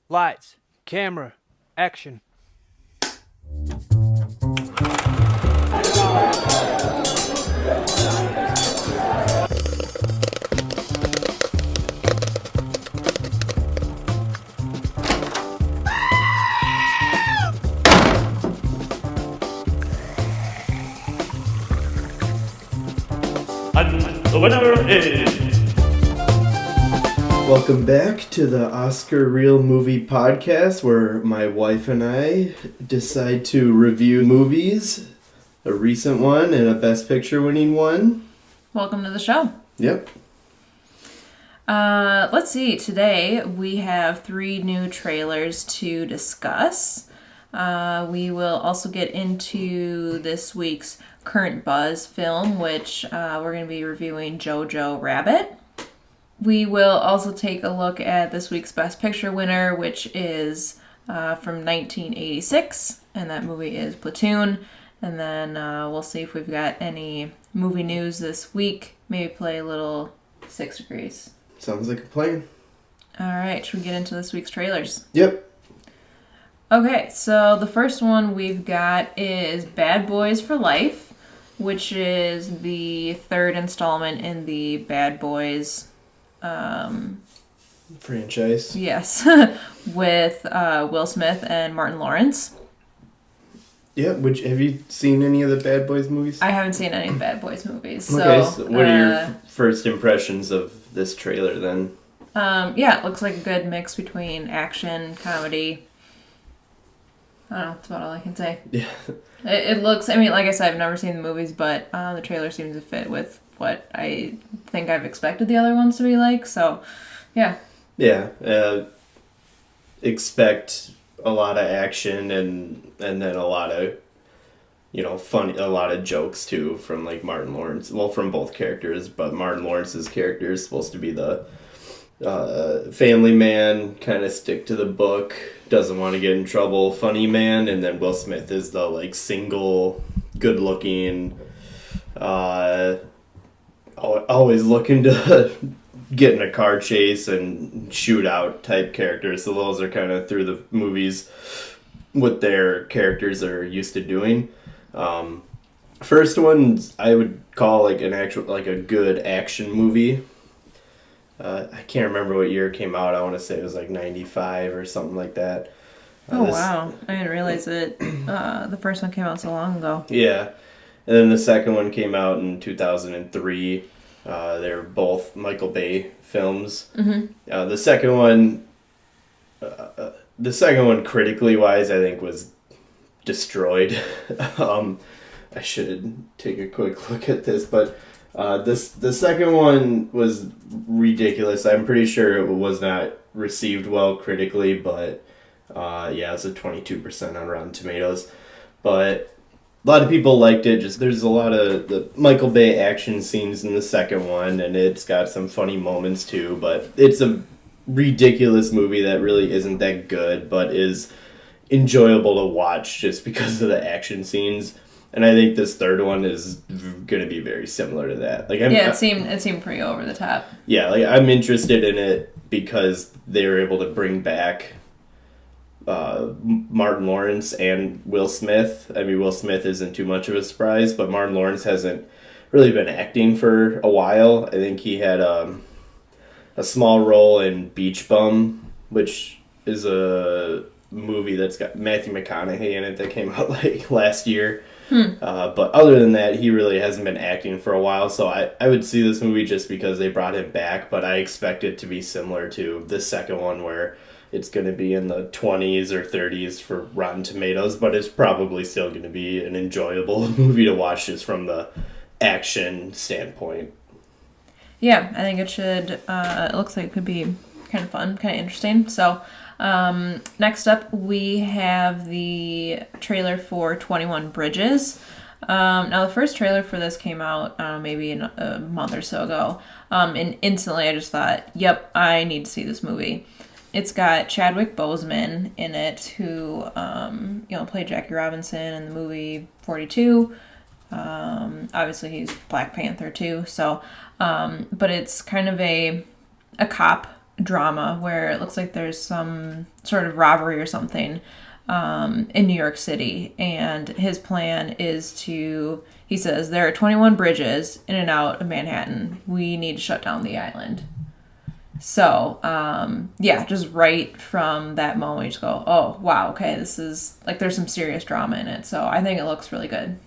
Lights, camera, action. And the winner is... Welcome back to the Oscar Reel Movie Podcast, where my wife and I decide to review movies, a recent one and a Best Picture winning one. Welcome to the show. Yep. Let's see. Today we have 3 new trailers to discuss. We will also get into this week's current buzz film, which we're going to be reviewing JoJo Rabbit. We will also take a look at this week's Best Picture winner, which is from 1986, and that movie is Platoon. And then we'll see if we've got any movie news this week. Maybe play a little 6 Degrees. Sounds like a plan. All right, should we get into this week's trailers? Yep. Okay, so the first one we've got is Bad Boys for Life, which is the 3rd installment in the Bad Boys franchise. Yes, with Will Smith and Martin Lawrence. Yeah, have you seen any of the Bad Boys movies? I haven't seen any of the Bad Boys movies. Okay, so what are your first impressions of this trailer then? Yeah, it looks like a good mix between action, comedy. I don't know, that's about all I can say. Yeah. It looks, I mean, like I said, I've never seen the movies, but the trailer seems to fit with what I think I've expected the other ones to be like, so, yeah. Yeah, expect a lot of action and then a lot of, funny, a lot of jokes too from like Martin Lawrence. Well, from both characters, but Martin Lawrence's character is supposed to be the family man, kind of stick to the book, doesn't want to get in trouble, funny man, and then Will Smith is the like single, good looking, always looking to get in a car chase and shoot out type characters. So those are kind of through the movies what their characters are used to doing. First one I would call like a good action movie. I can't remember what year it came out. I want to say it was like 95 or something like that. Wow. I didn't realize it. The first one came out so long ago. Yeah. And then the second one came out in 2003. They're both Michael Bay films. Mm-hmm. The second one, critically wise, I think was destroyed. I should take a quick look at this, but the second one was ridiculous. I'm pretty sure it was not received well critically, but it's a 22% on Rotten Tomatoes. But a lot of people liked it. Just there's a lot of the Michael Bay action scenes in the second one, and it's got some funny moments too. But it's a ridiculous movie that really isn't that good, but is enjoyable to watch just because of the action scenes. And I think this third one is going to be very similar to that. It seemed pretty over the top. Yeah, I'm interested in it because they were able to bring back Martin Lawrence and Will Smith. I mean, Will Smith isn't too much of a surprise, but Martin Lawrence hasn't really been acting for a while. I think he had a small role in Beach Bum, which is a movie that's got Matthew McConaughey in it that came out like last year. But other than that, he really hasn't been acting for a while, so I would see this movie just because they brought him back, but I expect it to be similar to the second one where it's going to be in the 20s or 30s for Rotten Tomatoes, but it's probably still going to be an enjoyable movie to watch just from the action standpoint. Yeah, I think it should. It looks like it could be kind of fun, kind of interesting. So, next up, we have the trailer for 21 Bridges. Now, the first trailer for this came out maybe a month or so ago, and instantly I just thought, yep, I need to see this movie. It's got Chadwick Boseman in it, who played Jackie Robinson in the movie 42. Obviously, he's Black Panther too. So, but it's kind of a cop drama where it looks like there's some sort of robbery or something in New York City. And his plan is he says, there are 21 bridges in and out of Manhattan. We need to shut down the island. So, just right from that moment, you just go, oh, wow, okay, this is, like, there's some serious drama in it. So I think it looks really good.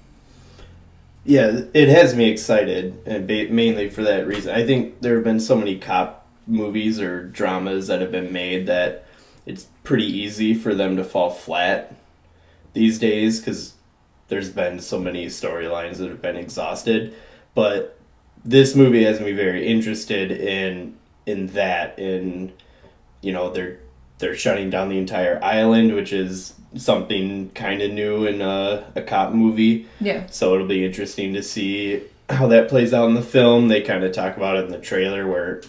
Yeah, it has me excited, and mainly for that reason. I think there have been so many cop movies or dramas that have been made that it's pretty easy for them to fall flat these days because there's been so many storylines that have been exhausted. But this movie has me very interested in that, they're shutting down the entire island, which is something kind of new in a cop movie. Yeah. So it'll be interesting to see how that plays out in the film. They kind of talk about it in the trailer where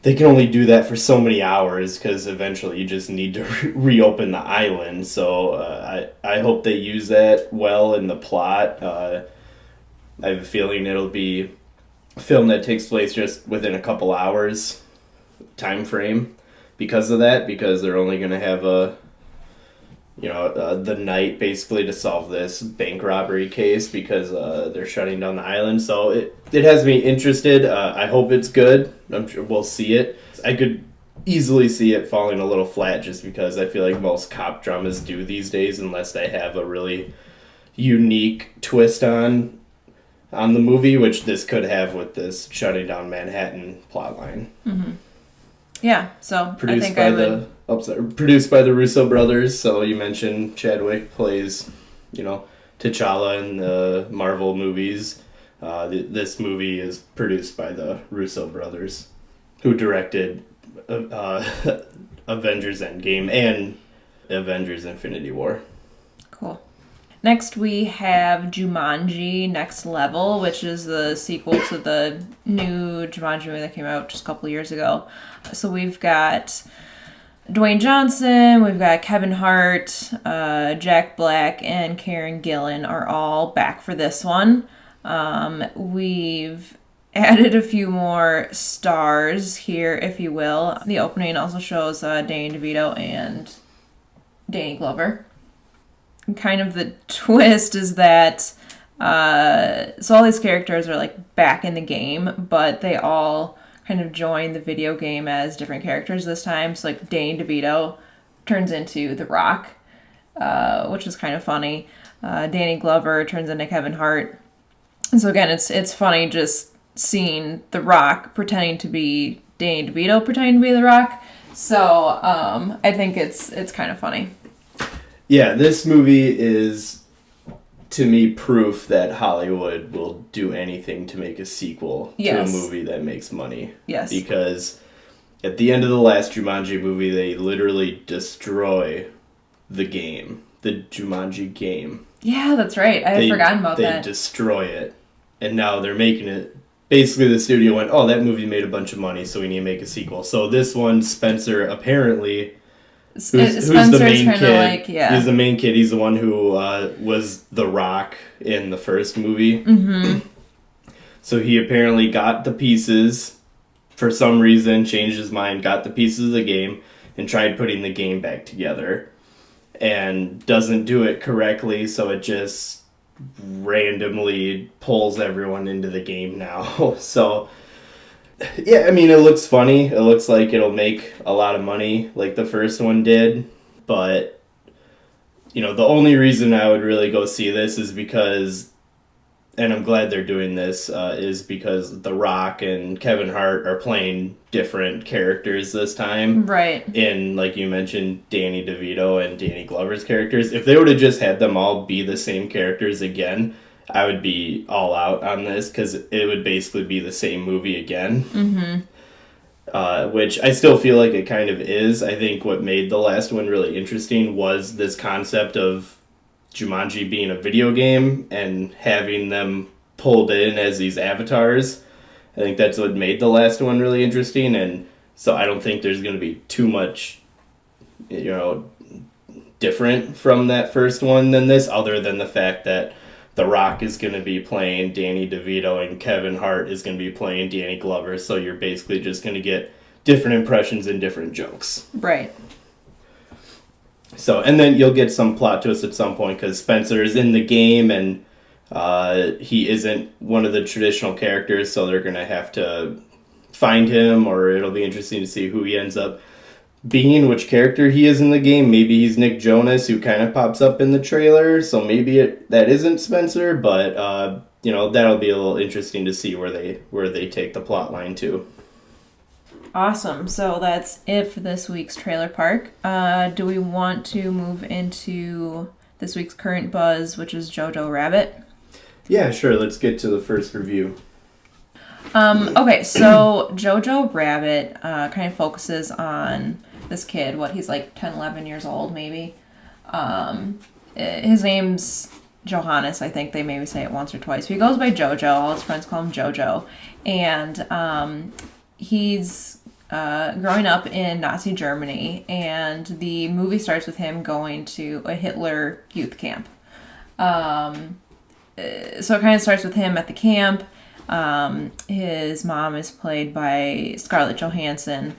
they can only do that for so many hours because eventually you just need to reopen the island. So I hope they use that well in the plot. I have a feeling it'll be a film that takes place just within a couple hours time frame because of that, because they're only going to have the night basically to solve this bank robbery case because they're shutting down the island. So it has me interested. I hope it's good. I'm sure we'll see it. I could easily see it falling a little flat just because I feel like most cop dramas do these days unless they have a really unique twist on the movie, which this could have with this shutting down Manhattan plotline. Mm-hmm. Yeah, so Produced by the Russo brothers. So you mentioned Chadwick plays, T'Challa in the Marvel movies. This movie is produced by the Russo brothers, who directed Avengers Endgame and Avengers Infinity War. Cool. Next we have Jumanji Next Level, which is the sequel to the new Jumanji movie that came out just a couple years ago. So we've got Dwayne Johnson, we've got Kevin Hart, Jack Black, and Karen Gillan are all back for this one. We've added a few more stars here, if you will. The opening also shows Danny DeVito and Danny Glover. And kind of the twist is that so all these characters are like back in the game, but they all kind of join the video game as different characters this time. So like Danny DeVito turns into The Rock, which is kind of funny. Danny Glover turns into Kevin Hart. And so again, it's funny just seeing The Rock pretending to be Danny DeVito pretending to be The Rock. So I think it's kind of funny. Yeah, this movie is, to me, proof that Hollywood will do anything to make a sequel to a movie that makes money. Yes. Because at the end of the last Jumanji movie, they literally destroy the game, the Jumanji game. Yeah, that's right. I had forgotten about that. They destroy it. And now they're making it. Basically, the studio went, oh, that movie made a bunch of money, so we need to make a sequel. So this one, Spencer, apparently... Who's the main kid? He's the main kid. He's the one who was The Rock in the first movie. Mm-hmm. So he apparently got the pieces, for some reason, changed his mind, got the pieces of the game, and tried putting the game back together. And doesn't do it correctly, so it just randomly pulls everyone into the game now. So... yeah, I mean, it looks funny. It looks like it'll make a lot of money like the first one did. But, the only reason I would really go see this is because, and I'm glad they're doing this, is because The Rock and Kevin Hart are playing different characters this time. Right. In, like you mentioned, Danny DeVito and Danny Glover's characters. If they would have just had them all be the same characters again... I would be all out on this because it would basically be the same movie again. Mm-hmm. Which I still feel like it kind of is. I think what made the last one really interesting was this concept of Jumanji being a video game and having them pulled in as these avatars. I think that's what made the last one really interesting. And so I don't think there's going to be too much, different from that first one than this, other than the fact that The Rock is going to be playing Danny DeVito and Kevin Hart is going to be playing Danny Glover. So you're basically just going to get different impressions and different jokes. Right. So, and then you'll get some plot twists at some point because Spencer is in the game and he isn't one of the traditional characters, so they're going to have to find him, or it'll be interesting to see who he ends up being, which character he is in the game. Maybe he's Nick Jonas, who kind of pops up in the trailer, so maybe that isn't Spencer, but that'll be a little interesting to see where they take the plot line to. Awesome. So that's it for this week's Trailer Park. Do we want to move into this week's current buzz, which is JoJo Rabbit? Yeah, sure. Let's get to the first review. Okay, so JoJo Rabbit kind of focuses on this kid. He's like 10, 11 years old, maybe. His name's Johannes, I think they maybe say it once or twice. He goes by JoJo. All his friends call him JoJo. And he's growing up in Nazi Germany, and the movie starts with him going to a Hitler youth camp. So it kind of starts with him at the camp. His mom is played by Scarlett Johansson,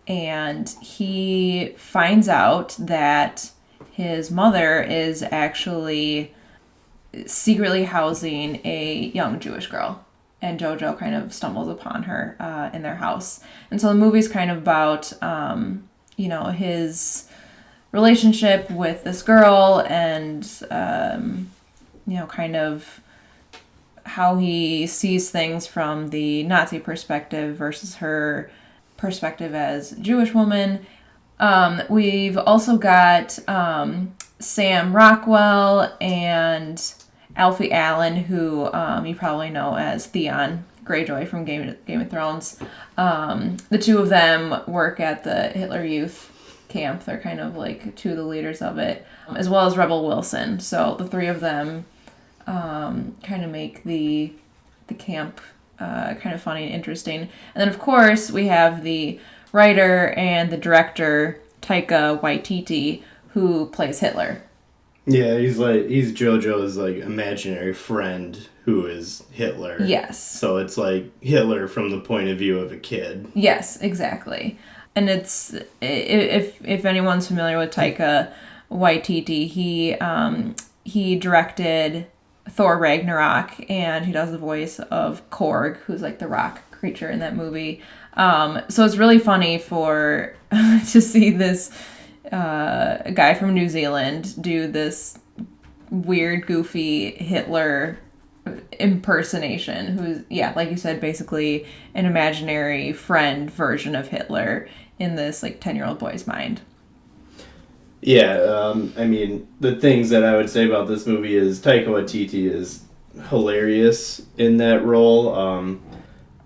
and he finds out that his mother is actually secretly housing a young Jewish girl. And JoJo kind of stumbles upon her in their house. And so the movie's kind of about, his relationship with this girl and, kind of how he sees things from the Nazi perspective versus her perspective as a Jewish woman. We've also got Sam Rockwell and Alfie Allen, who you probably know as Theon Greyjoy from Game of Thrones. The two of them work at the Hitler Youth Camp. They're kind of like two of the leaders of it, as well as Rebel Wilson. So the three of them kind of make the camp kind of funny and interesting. And then, of course, we have the writer and the director, Taika Waititi, who plays Hitler. Yeah, he's JoJo's like imaginary friend who is Hitler. Yes. So it's like Hitler from the point of view of a kid. Yes, exactly. And it's if anyone's familiar with Taika Waititi, he directed Thor Ragnarok, and he does the voice of Korg, who's like the rock creature in that movie. So it's really funny to see this a guy from New Zealand do this weird, goofy Hitler impersonation, who's, like you said, basically an imaginary friend version of Hitler in this like 10-year-old boy's mind. Yeah, the things that I would say about this movie is Taika Waititi is hilarious in that role.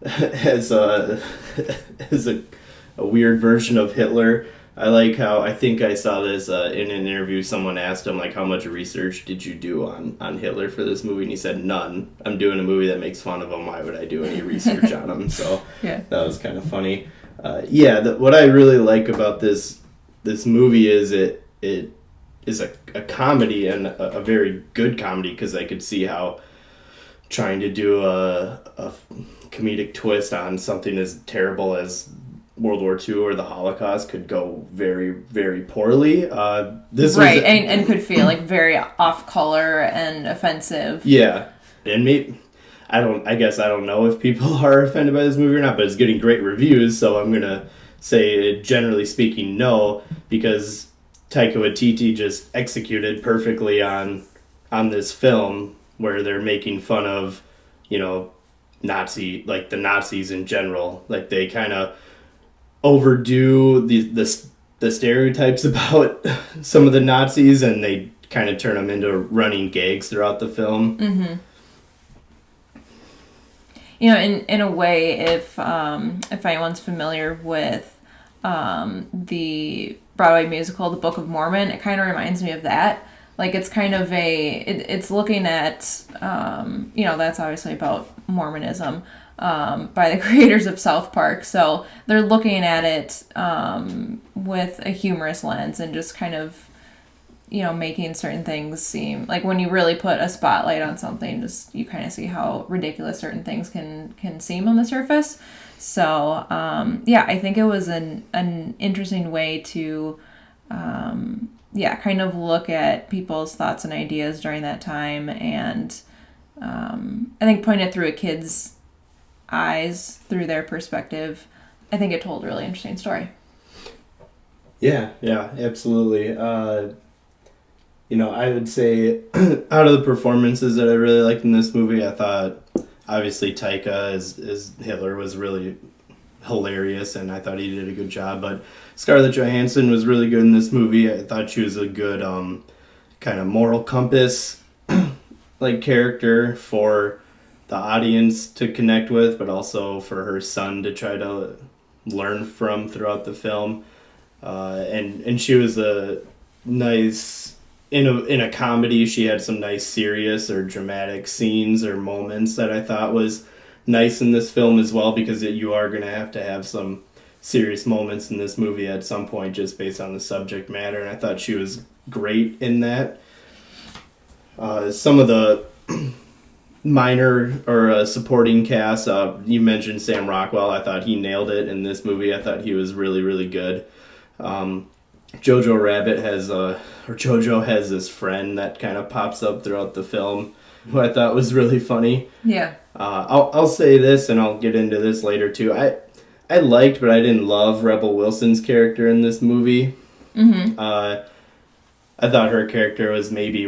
As a weird version of Hitler. I like how, I think I saw this in an interview, someone asked him, like, how much research did you do on Hitler for this movie? And he said, none. I'm doing a movie that makes fun of him. Why would I do any research on him? So yeah, that was kind of funny. What I really like about this movie is it is a comedy, and a very good comedy, because I could see how trying to do a comedic twist on something as terrible as World War II or the Holocaust could go very, very poorly. And could feel like very off color and offensive. Yeah, and I guess I don't know if people are offended by this movie or not, but it's getting great reviews, so I'm gonna say, generally speaking, no, because Taika Waititi just executed perfectly on this film where they're making fun of, the Nazis in general. Like, they kind of overdo the stereotypes about some of the Nazis, and they kind of turn them into running gags throughout the film. Mm-hmm. In a way, if anyone's familiar with the Broadway musical, The Book of Mormon, it kind of reminds me of that. Like, it's kind of it's looking at, that's obviously about Mormonism, by the creators of South Park. So they're looking at it with a humorous lens and just kind of making certain things seem like when you really put a spotlight on something, just you kind of see how ridiculous certain things can seem on the surface. So I think it was an interesting way to kind of look at people's thoughts and ideas during that time, and I think point it through a kid's eyes, through their perspective. I think it told a really interesting story. Yeah, absolutely. I would say out of the performances that I really liked in this movie, I thought obviously Taika as Hitler was really hilarious, and I thought he did a good job. But Scarlett Johansson was really good in this movie. I thought she was a good kind of moral compass like character for the audience to connect with, but also for her son to try to learn from throughout the film. And she was a nice in a comedy. She had some nice serious or dramatic scenes or moments that I thought was nice in this film as well, because you are going to have some serious moments in this movie at some point just based on the subject matter, and I thought she was great in that. Some of the minor or supporting cast, you mentioned Sam Rockwell. I thought he nailed it in this movie. I thought he was really, really good. JoJo Rabbit JoJo has this friend that kind of pops up throughout the film, who I thought was really funny. Yeah. I'll say this, and I'll get into this later too. I liked, but I didn't love Rebel Wilson's character in this movie. Mm-hmm. I thought her character was maybe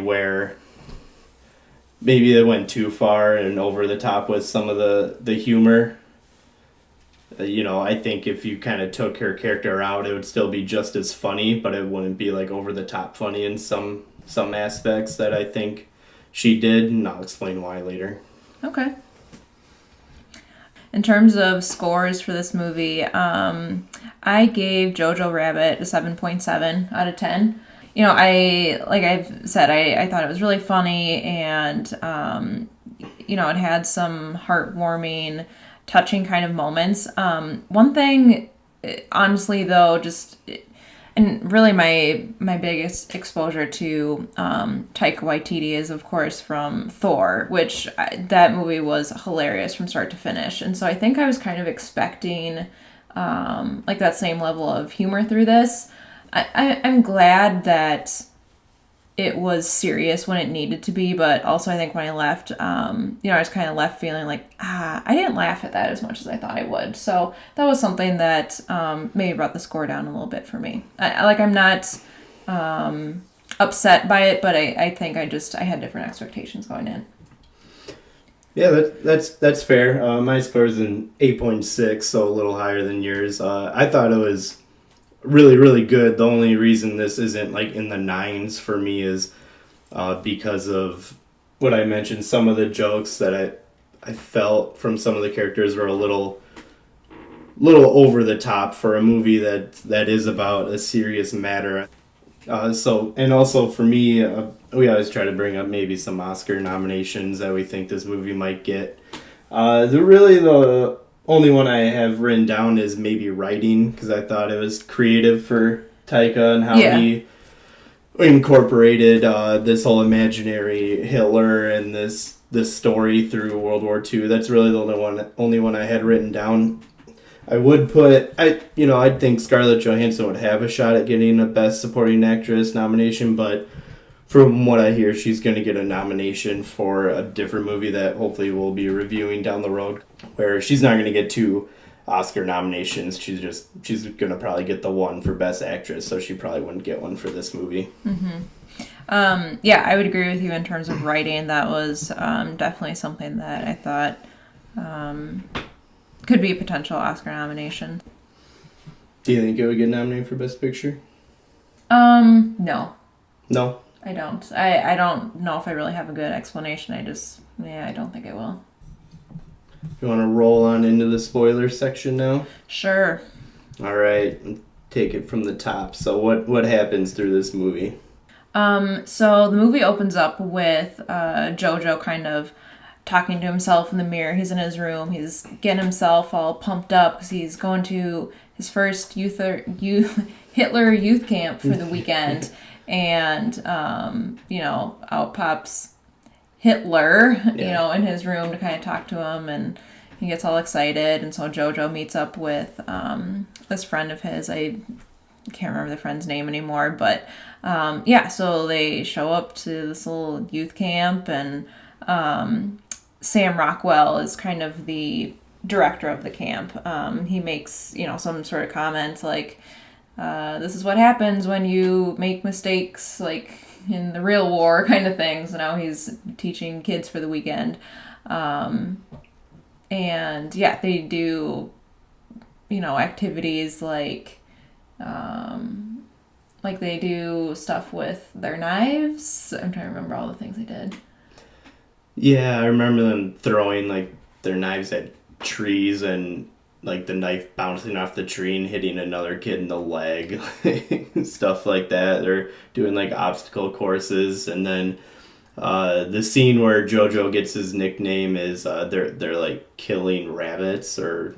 they went too far and over the top with some of the humor. I think if you kind of took her character out, it would still be just as funny, but it wouldn't be like over the top funny in some aspects that I think she did, and I'll explain why later. Okay. In terms of scores for this movie, I gave JoJo Rabbit a 7.7 out of 10. Like I've said, I thought it was really funny, and it had some heartwarming, touching kind of moments. One thing, honestly, though, and really my biggest exposure to Taika Waititi is, of course, from Thor, which that movie was hilarious from start to finish. And so I think I was kind of expecting like that same level of humor through this. I'm glad that it was serious when it needed to be, but also I think when I left, I was kind of left feeling like, I didn't laugh at that as much as I thought I would. So that was something that maybe brought the score down a little bit for me. I'm not upset by it, but I think I had different expectations going in. Yeah, that's fair. My score is an 8.6, so a little higher than yours. I thought it was really, really good. The only reason this isn't like in the 9s for me is because of what I mentioned. Some of the jokes that I felt from some of the characters were a little over the top for a movie that is about a serious matter. And also for me, we always try to bring up maybe some Oscar nominations that we think this movie might get. The only one I have written down is maybe writing, because I thought it was creative for Taika and how he incorporated this whole imaginary Hitler and this story through World War II. That's really the only one I had written down. I would I think Scarlett Johansson would have a shot at getting a Best Supporting Actress nomination, but from what I hear, she's going to get a nomination for a different movie that hopefully we'll be reviewing down the road, where she's not going to get 2 Oscar nominations. She's going to probably get the one for Best Actress, so she probably wouldn't get one for this movie. Mm-hmm. I would agree with you in terms of writing. That was definitely something that I thought could be a potential Oscar nomination. Do you think it would get nominated for Best Picture? No. No? I don't. I don't know if I really have a good explanation. I don't think I will. You want to roll on into the spoiler section now? Sure. All right. Take it from the top. So what happens through this movie? So the movie opens up with JoJo kind of talking to himself in the mirror. He's in his room. He's getting himself all pumped up because he's going to his first Hitler youth camp for the weekend. and out pops Hitler, in his room to kind of talk to him, and he gets all excited, and so JoJo meets up with this friend of his. I can't remember the friend's name anymore, but so they show up to this little youth camp, and Sam Rockwell is kind of the director of the camp. He makes, some sort of comments like, this is what happens when you make mistakes, like in the real war kind of thing. So now he's teaching kids for the weekend. They do, activities like they do stuff with their knives. I'm trying to remember all the things they did. Yeah, I remember them throwing like their knives at trees and like the knife bouncing off the tree and hitting another kid in the leg, stuff like that. They're doing like obstacle courses, and then the scene where JoJo gets his nickname is they're like killing rabbits or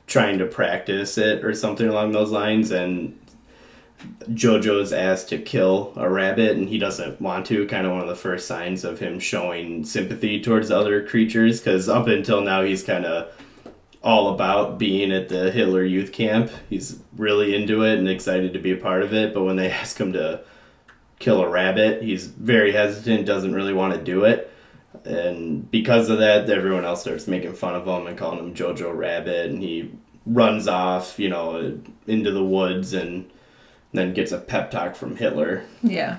trying to practice it or something along those lines, and JoJo's asked to kill a rabbit and he doesn't want to. Kind of one of the first signs of him showing sympathy towards other creatures, because up until now he's kind of all about being at the Hitler youth camp. He's really into it and excited to be a part of it, but when they ask him to kill a rabbit, he's very hesitant, doesn't really want to do it. And because of that, everyone else starts making fun of him and calling him JoJo Rabbit, and he runs off, into the woods, and then gets a pep talk from Hitler. Yeah.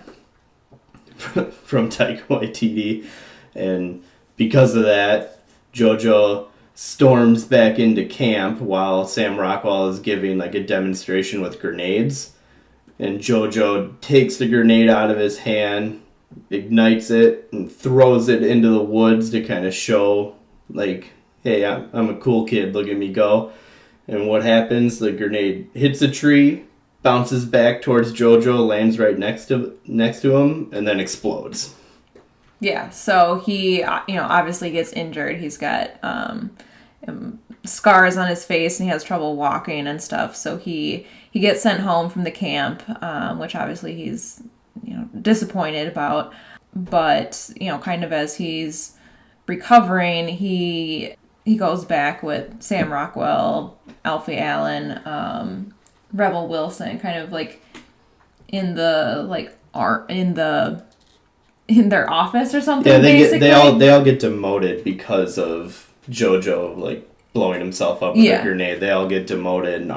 From Taika Waititi. And because of that, JoJo storms back into camp while Sam Rockwell is giving like a demonstration with grenades. And JoJo takes the grenade out of his hand, ignites it, and throws it into the woods to kind of show, like, hey, I'm a cool kid, look at me go. And what happens? The grenade hits a tree, bounces back towards JoJo, lands right next to him, and then explodes. Yeah, so he, obviously gets injured. He's got scars on his face, and he has trouble walking and stuff. So he gets sent home from the camp, which obviously he's, disappointed about. But, kind of as he's recovering, he goes back with Sam Rockwell, Alfie Allen, Rebel Wilson, kind of like in the in their office or something. Yeah, basically. they all get demoted because of JoJo like blowing himself up with a grenade. They all get demoted and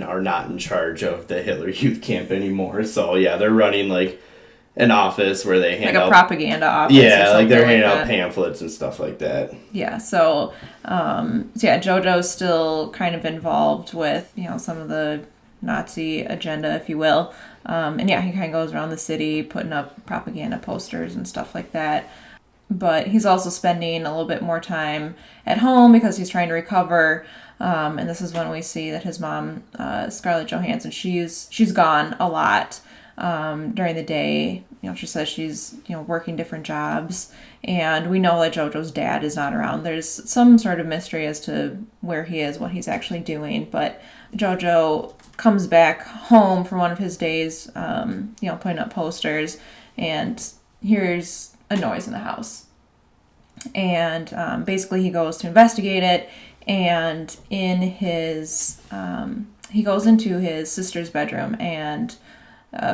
are not in charge of the Hitler Youth Camp anymore. So yeah, they're running like an office where they hand out a propaganda office. Yeah, like they're handing out pamphlets and stuff like that. Yeah, so JoJo's still kind of involved with some of the Nazi agenda, if you will. He kind of goes around the city putting up propaganda posters and stuff like that. But he's also spending a little bit more time at home because he's trying to recover. And this is when we see that his mom, Scarlett Johansson, she's gone a lot during the day. She says she's working different jobs, and we know that JoJo's dad is not around. There's some sort of mystery as to where he is, what he's actually doing. But JoJo comes back home from one of his days, putting up posters, and hears a noise in the house. And basically he goes to investigate it, and in his he goes into his sister's bedroom, and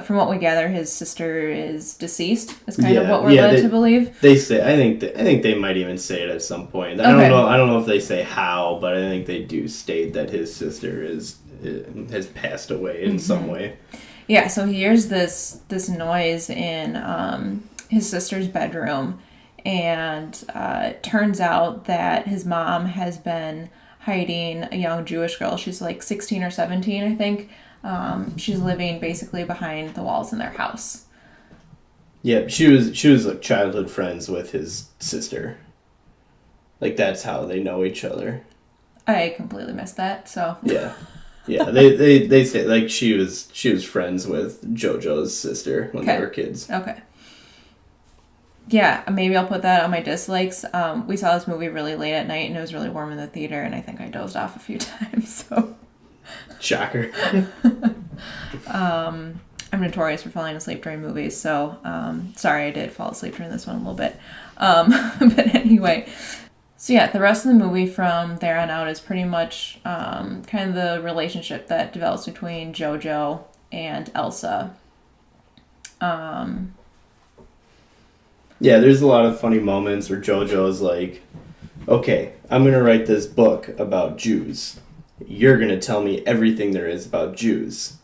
from what we gather, his sister is deceased. Is kind of what we're led to believe. They say. I think they might even say it at some point. I don't know if they say how, but I think they do state that his sister has passed away in some way. Yeah. So he hears this noise in his sister's bedroom, and it turns out that his mom has been hiding a young Jewish girl. She's like 16 or 17, I think. She's living basically behind the walls in their house. Yeah, she was like childhood friends with his sister. Like that's how they know each other. I completely missed that. So yeah. They say like she was friends with JoJo's sister when they were kids. Okay. Yeah, maybe I'll put that on my dislikes. We saw this movie really late at night, and it was really warm in the theater, and I think I dozed off a few times. So. Shocker. I I'm notorious for falling asleep during movies, so sorry I did fall asleep during this one a little bit. But anyway, so yeah, the rest of the movie from there on out is pretty much kind of the relationship that develops between JoJo and Elsa. Yeah, there's a lot of funny moments where JoJo's like, okay, I'm going to write this book about Jews. You're going to tell me everything there is about Jews.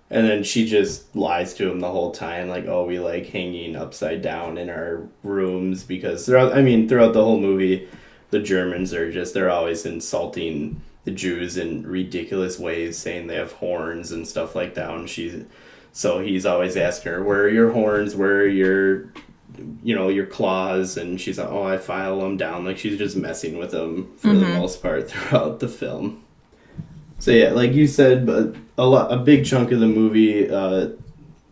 And then she just lies to him the whole time, like, oh, we like hanging upside down in our rooms, because throughout the whole movie, the Germans they're always insulting the Jews in ridiculous ways, saying they have horns and stuff like that. And so he's always asking her, where are your horns? Where are your claws? And she's like, oh, I file them down. Like, she's just messing with them for the most part throughout the film. So yeah, like you said, but a big chunk of the movie, the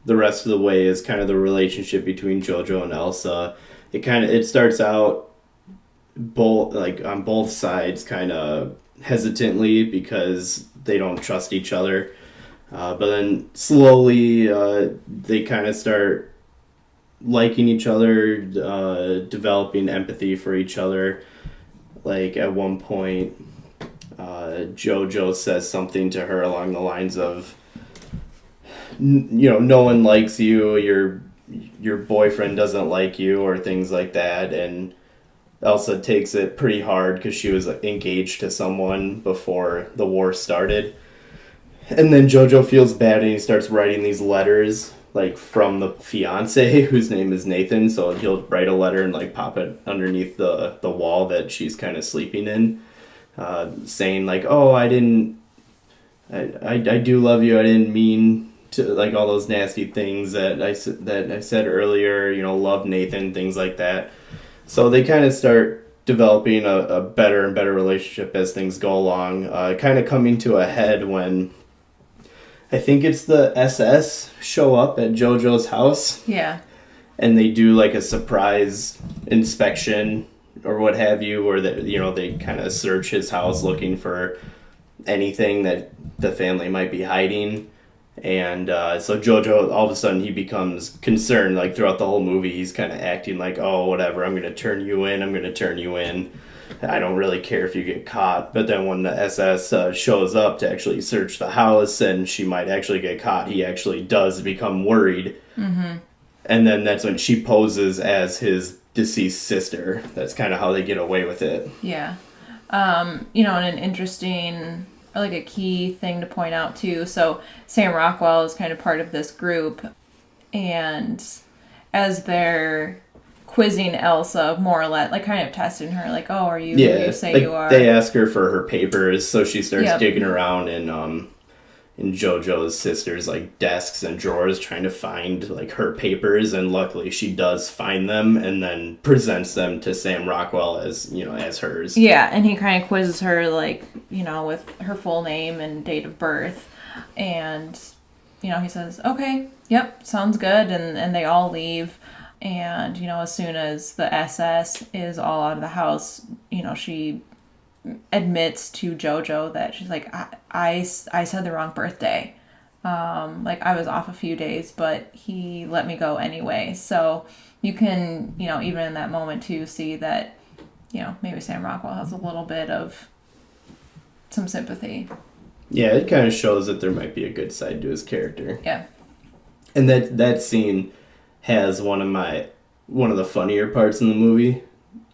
rest of the way, is kind of the relationship between JoJo and Elsa. It starts out on both sides kind of hesitantly because they don't trust each other, but then slowly they kind of start liking each other, developing empathy for each other. Like at one point, JoJo says something to her along the lines of, no one likes you, your boyfriend doesn't like you, or things like that. And Elsa takes it pretty hard because she was engaged to someone before the war started. And then JoJo feels bad and he starts writing these letters, like, from the fiance, whose name is Nathan. So he'll write a letter and like pop it underneath the wall that she's kind of sleeping in. Saying like, oh, I do love you. I didn't mean to, like, all those nasty things that I said earlier, love Nathan, things like that. So they kind of start developing a better and better relationship as things go along, kind of coming to a head when I think it's the SS show up at JoJo's house. Yeah. And they do like a surprise inspection or what have you, or that they kind of search his house looking for anything that the family might be hiding. And so JoJo, all of a sudden, he becomes concerned. Like throughout the whole movie, he's kind of acting like, oh, whatever, I'm going to turn you in. I don't really care if you get caught. But then when the SS shows up to actually search the house and she might actually get caught, he actually does become worried. Mm-hmm. And then that's when she poses as his deceased sister. That's kind of how they get away with it. Yeah. And an interesting, or like a key thing to point out too. So Sam Rockwell is kind of part of this group, and as they're quizzing Elsa, more or less, like kind of testing her, like, oh, are you who you say you are? They ask her for her papers, so she starts digging around in JoJo's sister's like desks and drawers trying to find like her papers, and luckily she does find them and then presents them to Sam Rockwell as as hers. Yeah, and he kind of quizzes her like with her full name and date of birth, and he says, okay, yep, sounds good, and they all leave. And as soon as the SS is all out of the house, she admits to JoJo that she's like, I said the wrong birthday. Like, I was off a few days, but he let me go anyway. So you can, even in that moment too, see that, maybe Sam Rockwell has a little bit of some sympathy. Yeah, it kind of shows that there might be a good side to his character. Yeah. And that scene has one of the funnier parts in the movie,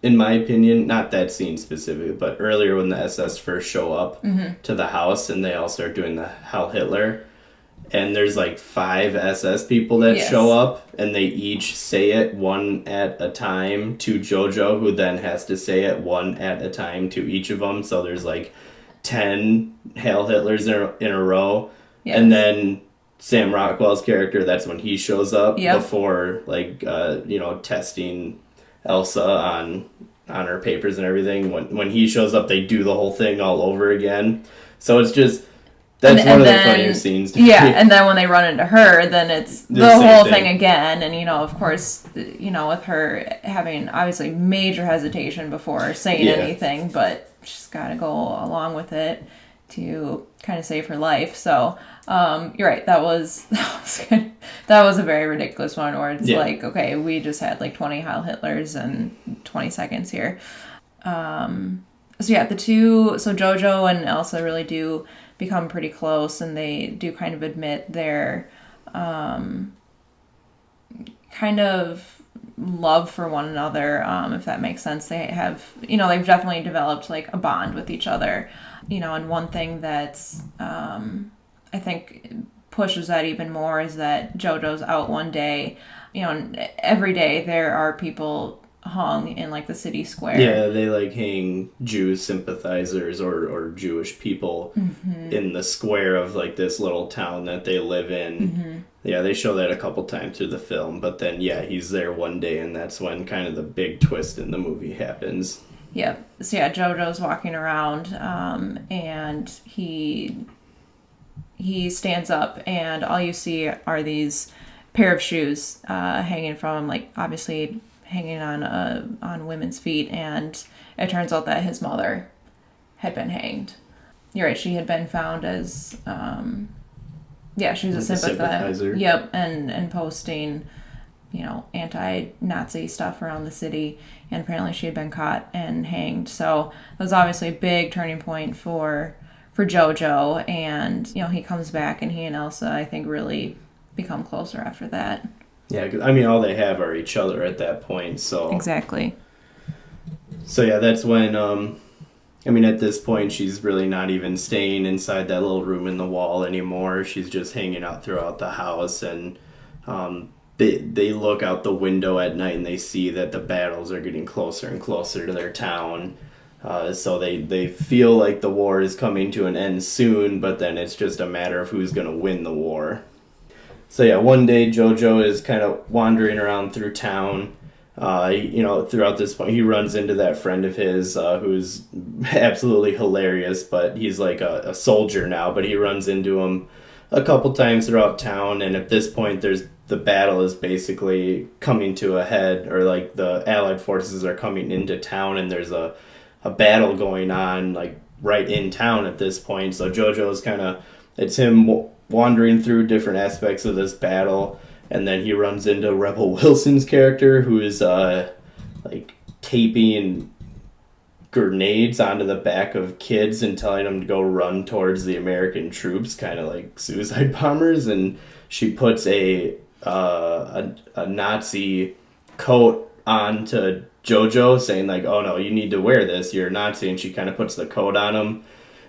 in my opinion. Not that scene specifically, but earlier when the SS first show up to the house and they all start doing the Heil Hitler, and there's like 5 SS people that show up, and they each say it one at a time to JoJo, who then has to say it one at a time to each of them. So there's like 10 Heil Hitlers in a row. Yes. And then Sam Rockwell's character, that's when he shows up before testing Elsa on her papers and everything. When he shows up, they do the whole thing all over again. So it's just, that's one of the funnier scenes. And then when they run into her, then it's the whole thing again. And, of course, with her having obviously major hesitation before saying anything, but she's got to go along with it to kind of save her life. So, You're right. That was good. That was a very ridiculous one where it's Yeah. like, okay, we just had like 20 Heil Hitlers in 20 seconds here. So yeah, so JoJo and Elsa really do become pretty close, and they do kind of admit their kind of love for one another, if that makes sense. They have, they've definitely developed like a bond with each other, and one thing that's, I think pushes that even more is that JoJo's out one day, and every day there are people hung in like the city square. Yeah, they like hang Jew sympathizers or Jewish people in the square of like this little town that they live in. Yeah, they show that a couple times through the film, but then yeah, he's there one day, and that's when kind of the big twist in the movie happens. Yep. So yeah, JoJo's walking around, and he stands up, and all you see are these pair of shoes hanging from him, like obviously hanging on women's feet, and it turns out that his mother had been hanged. You're right, she had been found as she was a sympathizer. Yep, and posting, anti-Nazi stuff around the city, and apparently she had been caught and hanged. So it was obviously a big turning point for JoJo, and he comes back, and he and Elsa, I think, really become closer after that. Yeah, 'cause, I mean, all they have are each other at that point, so... Exactly. So yeah, that's when, at this point, she's really not even staying inside that little room in the wall anymore. She's just hanging out throughout the house, and they look out the window at night, and they see that the battles are getting closer and closer to their town. So they feel like the war is coming to an end soon, but then it's just a matter of who's going to win the war. So yeah, one day JoJo is kind of wandering around through town. Throughout this point, he runs into that friend of his who's absolutely hilarious, but he's like a soldier now, but he runs into him a couple times throughout town, and at this point, the battle is basically coming to a head, or like the Allied forces are coming into town, and there's a battle going on like right in town at this point. So JoJo's it's him wandering through different aspects of this battle, and then he runs into Rebel Wilson's character, who is like taping grenades onto the back of kids and telling them to go run towards the American troops, kind of like suicide bombers. And she puts a Nazi coat onto JoJo, saying like, "Oh no, you need to wear this, you're a Nazi," and she kind of puts the coat on him.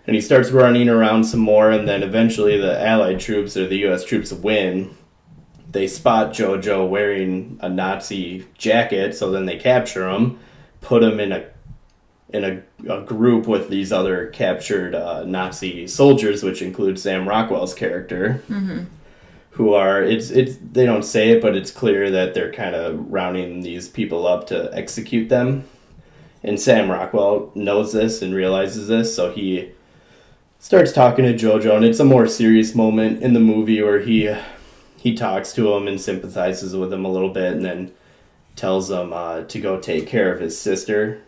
And he starts running around some more, and then eventually the Allied troops, or the U.S. troops, win. They spot JoJo wearing a Nazi jacket, so then they capture him, put him in a group with these other captured Nazi soldiers, which includes Sam Rockwell's character, who are, they don't say it, but it's clear that they're kind of rounding these people up to execute them. And Sam Rockwell knows this and realizes this, so he starts talking to JoJo, and it's a more serious moment in the movie where he talks to him and sympathizes with him a little bit, and then tells him to go take care of his sister.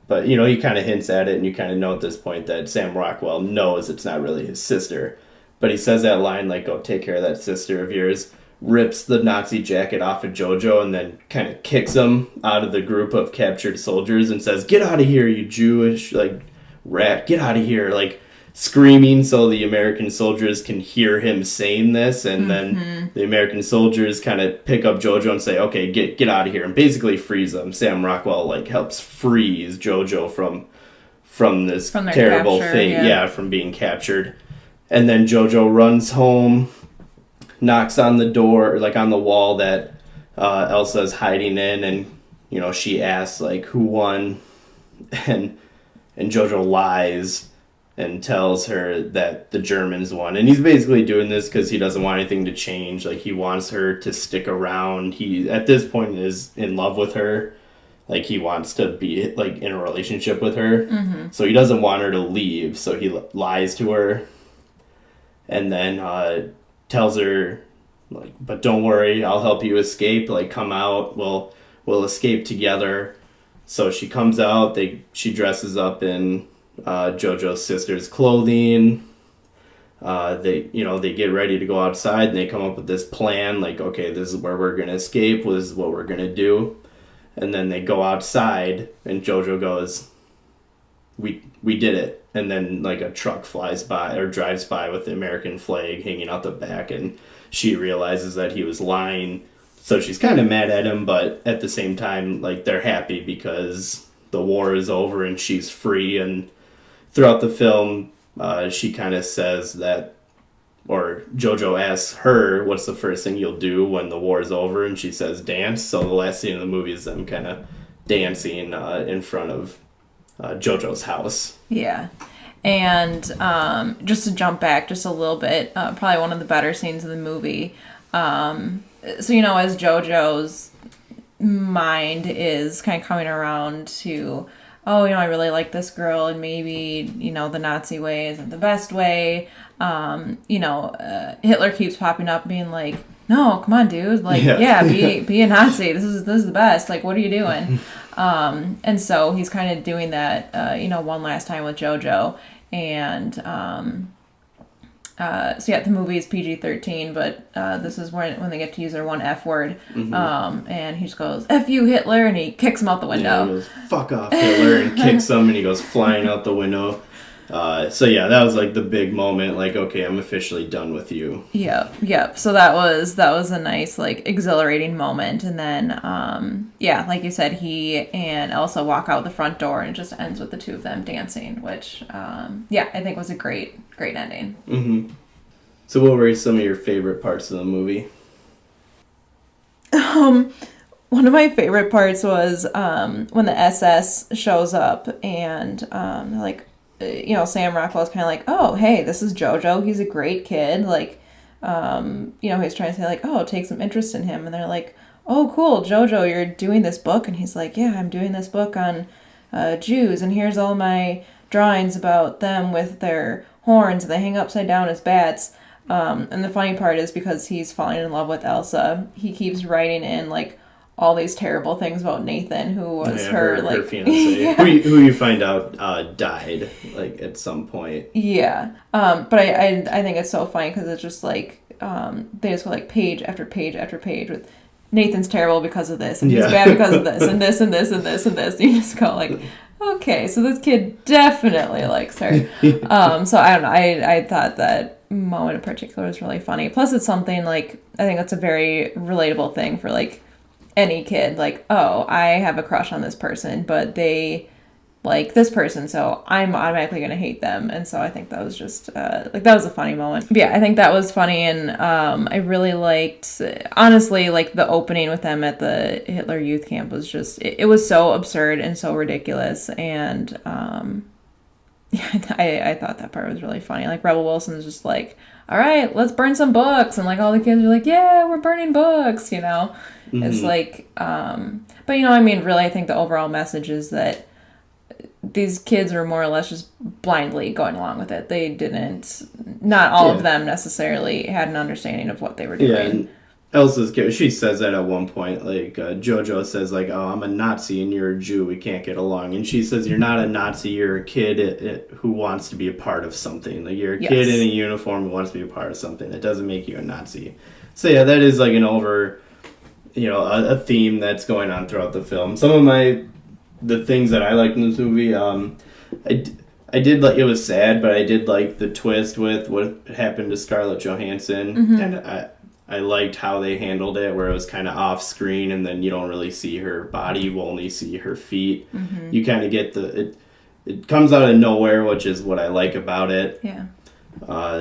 But, he kind of hints at it, and you kind of know at this point that Sam Rockwell knows it's not really his sister. But he says that line, like, "Go take care of that sister of yours," rips the Nazi jacket off of JoJo, and then kind of kicks him out of the group of captured soldiers and says, "Get out of here, you Jewish, like, rat, get out of here," like, screaming so the American soldiers can hear him saying this, and then the American soldiers kind of pick up JoJo and say, "Okay, get out of here," and basically freeze them. Sam Rockwell like helps freeze JoJo from this terrible capture, fate, from being captured. And then JoJo runs home, knocks on the door, like on the wall that Elsa's hiding in, and she asks like who won, and JoJo lies and tells her that the Germans won. And he's basically doing this because he doesn't want anything to change. Like, he wants her to stick around. He, at this point, is in love with her. Like, he wants to be, like, in a relationship with her. So he doesn't want her to leave. So he lies to her. And then tells her, like, "But don't worry, I'll help you escape. Like, come out. We'll escape together." So she comes out. She dresses up in JoJo's sister's clothing. they get ready to go outside and they come up with this plan, like, okay, this is where we're going to escape, this is what we're going to do. And then they go outside and JoJo goes, we did it. And then like a truck flies by or drives by with the American flag hanging out the back, and she realizes that he was lying. So she's kind of mad at him, but at the same time, like, they're happy because the war is over and she's free. And throughout the film, she kind of says that, or JoJo asks her, what's the first thing you'll do when the war is over? And she says, dance. So the last scene of the movie is them kind of dancing in front of JoJo's house. Yeah. And just to jump back just a little bit, probably one of the better scenes of the movie. So, as JoJo's mind is kind of coming around to, I really like this girl, and maybe, the Nazi way isn't the best way. Hitler keeps popping up being like, no, come on, dude. Like, be a Nazi. This is the best. Like, what are you doing? And so he's kind of doing that, one last time with JoJo. And, the movie is PG-13, but this is when they get to use their one F word. Mm-hmm. And he just goes, F you, Hitler, and he kicks him out the window. Yeah, he goes, fuck off, Hitler, and kicks him, and he goes flying out the window. That was like the big moment, like, okay, I'm officially done with you. Yep. So that was a nice, like, exhilarating moment. And then, like you said, he and Elsa walk out the front door, and it just ends with the two of them dancing, which, I think was a great ending. Mm-hmm. So what were some of your favorite parts of the movie? One of my favorite parts was when the SS shows up, and like, Sam Rockwell's kind of like, oh, hey, this is JoJo. He's a great kid. Like, he's trying to say, like, oh, take some interest in him. And they're like, oh, cool, JoJo, you're doing this book. And he's like, yeah, I'm doing this book on Jews. And here's all my drawings about them with their horns. And they hang upside down as bats. And the funny part is, because he's falling in love with Elsa, he keeps writing in, like, all these terrible things about Nathan, who was her fiancé, who you find out died, like, at some point. Yeah. But I think it's so funny because it's just like they just go like page after page after page with Nathan's terrible because of this, and he's bad because of this, and this and this and this and this. And you just go like, okay, so this kid definitely likes her. So I don't know. I thought that moment in particular was really funny. Plus, it's something like, I think that's a very relatable thing for like any kid. Like, oh, I have a crush on this person, but they like this person, so I'm automatically going to hate them. And so I think that was just that was a funny moment. But yeah, I think that was funny. And I really liked, honestly, like the opening with them at the Hitler youth camp was just, it was so absurd and so ridiculous. And I thought that part was really funny. Like, Rebel Wilson's just like, all right, let's burn some books. And like all the kids are like, yeah, we're burning books, Mm-hmm. It's like, but really, I think the overall message is that these kids were more or less just blindly going along with it. They not all of them necessarily had an understanding of what they were doing. Yeah, and Elsa's character, she says that at one point, like, JoJo says, like, oh, I'm a Nazi and you're a Jew, we can't get along. And she says, you're not a Nazi, you're a kid who wants to be a part of something. Like, you're a kid in a uniform who wants to be a part of something. That doesn't make you a Nazi. So yeah, that is like a theme that's going on throughout the film. Some of the things that I liked in this movie, I did like, it was sad, but I did like the twist with what happened to Scarlett Johansson. Mm-hmm. And I liked how they handled it, where it was kind of off screen, and then you don't really see her body, you only see her feet. Mm-hmm. You kind of get it comes out of nowhere, which is what I like about it. Yeah.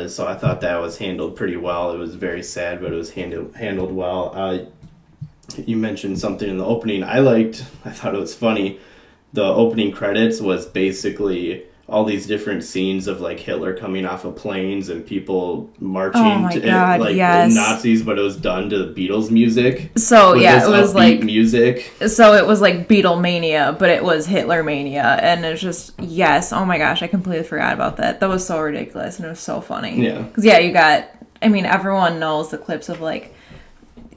So I thought that was handled pretty well. It was very sad, but it was handled well. You mentioned something in the opening I thought it was funny. The opening credits was basically all these different scenes of like Hitler coming off of planes and people marching Nazis, but it was done to the Beatles music. So yeah, it was like music. So it was like Beatlemania, but it was Hitlermania, and it's just, yes, oh my gosh, I completely forgot about that. That was so ridiculous, and it was so funny. Yeah, because you got, everyone knows the clips of like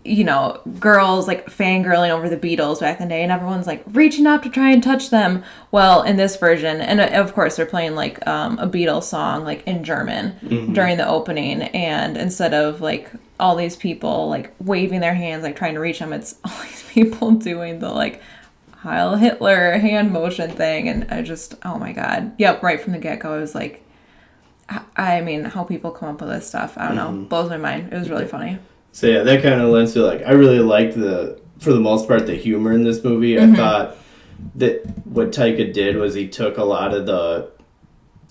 girls like fangirling over the Beatles back in the day, and everyone's like reaching up to try and touch them. Well, in this version, and of course they're playing like a Beatles song like in German during the opening, and instead of like all these people like waving their hands like trying to reach them, it's all these people doing the like Heil Hitler hand motion thing, and I just, oh my god, yep, right from the get-go I was like, I mean, how people come up with this stuff, I don't know, blows my mind. It was really funny. So yeah, that kind of lends to like, I really liked for the most part, the humor in this movie. I thought that what Taika did was he took a lot of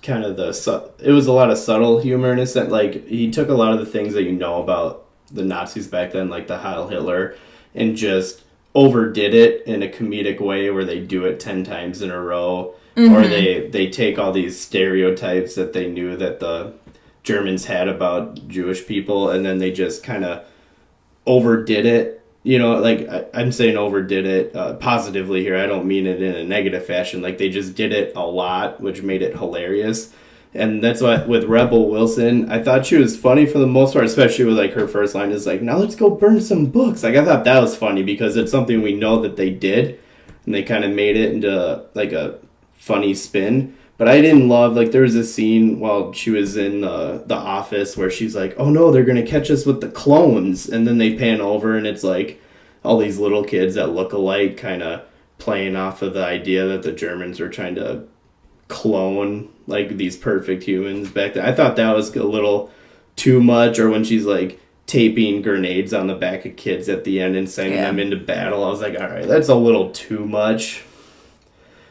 it was a lot of subtle humor in a sense. Like, he took a lot of the things that about the Nazis back then, like the Heil Hitler, and just overdid it in a comedic way where they do it 10 times in a row. Or they take all these stereotypes that they knew that the Germans had about Jewish people, and then they just kind of overdid it. Like, I'm saying overdid it positively here. I don't mean it in a negative fashion. Like, they just did it a lot, which made it hilarious. And that's why with Rebel Wilson, I thought she was funny for the most part, especially with like her first line is like, now let's go burn some books. Like, I thought that was funny because it's something we know that they did, and they kind of made it into like a funny spin. But I didn't love, like, there was a scene while she was in the office where she's like, oh no, they're gonna catch us with the clones, and then they pan over and it's like all these little kids that look alike, kind of playing off of the idea that the Germans were trying to clone like these perfect humans back then. I thought that was a little too much. Or when she's like taping grenades on the back of kids at the end and sending them into battle, I was like, all right, that's a little too much.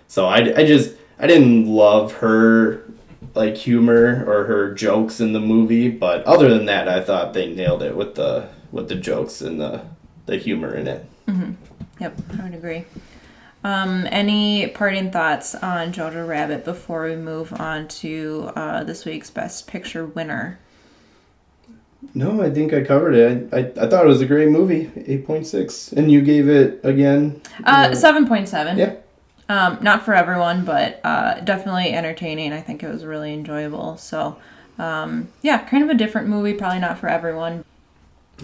So I didn't love her like humor or her jokes in the movie, but other than that, I thought they nailed it with the jokes and the humor in it. Yep, I would agree. Any parting thoughts on JoJo Rabbit before we move on to this week's Best Picture winner? No, I think I covered it. I thought it was a great movie. 8.6. And you gave it again? 7.7. Yeah. Not for everyone, but definitely entertaining. I think it was really enjoyable. So, yeah, kind of a different movie. Probably not for everyone.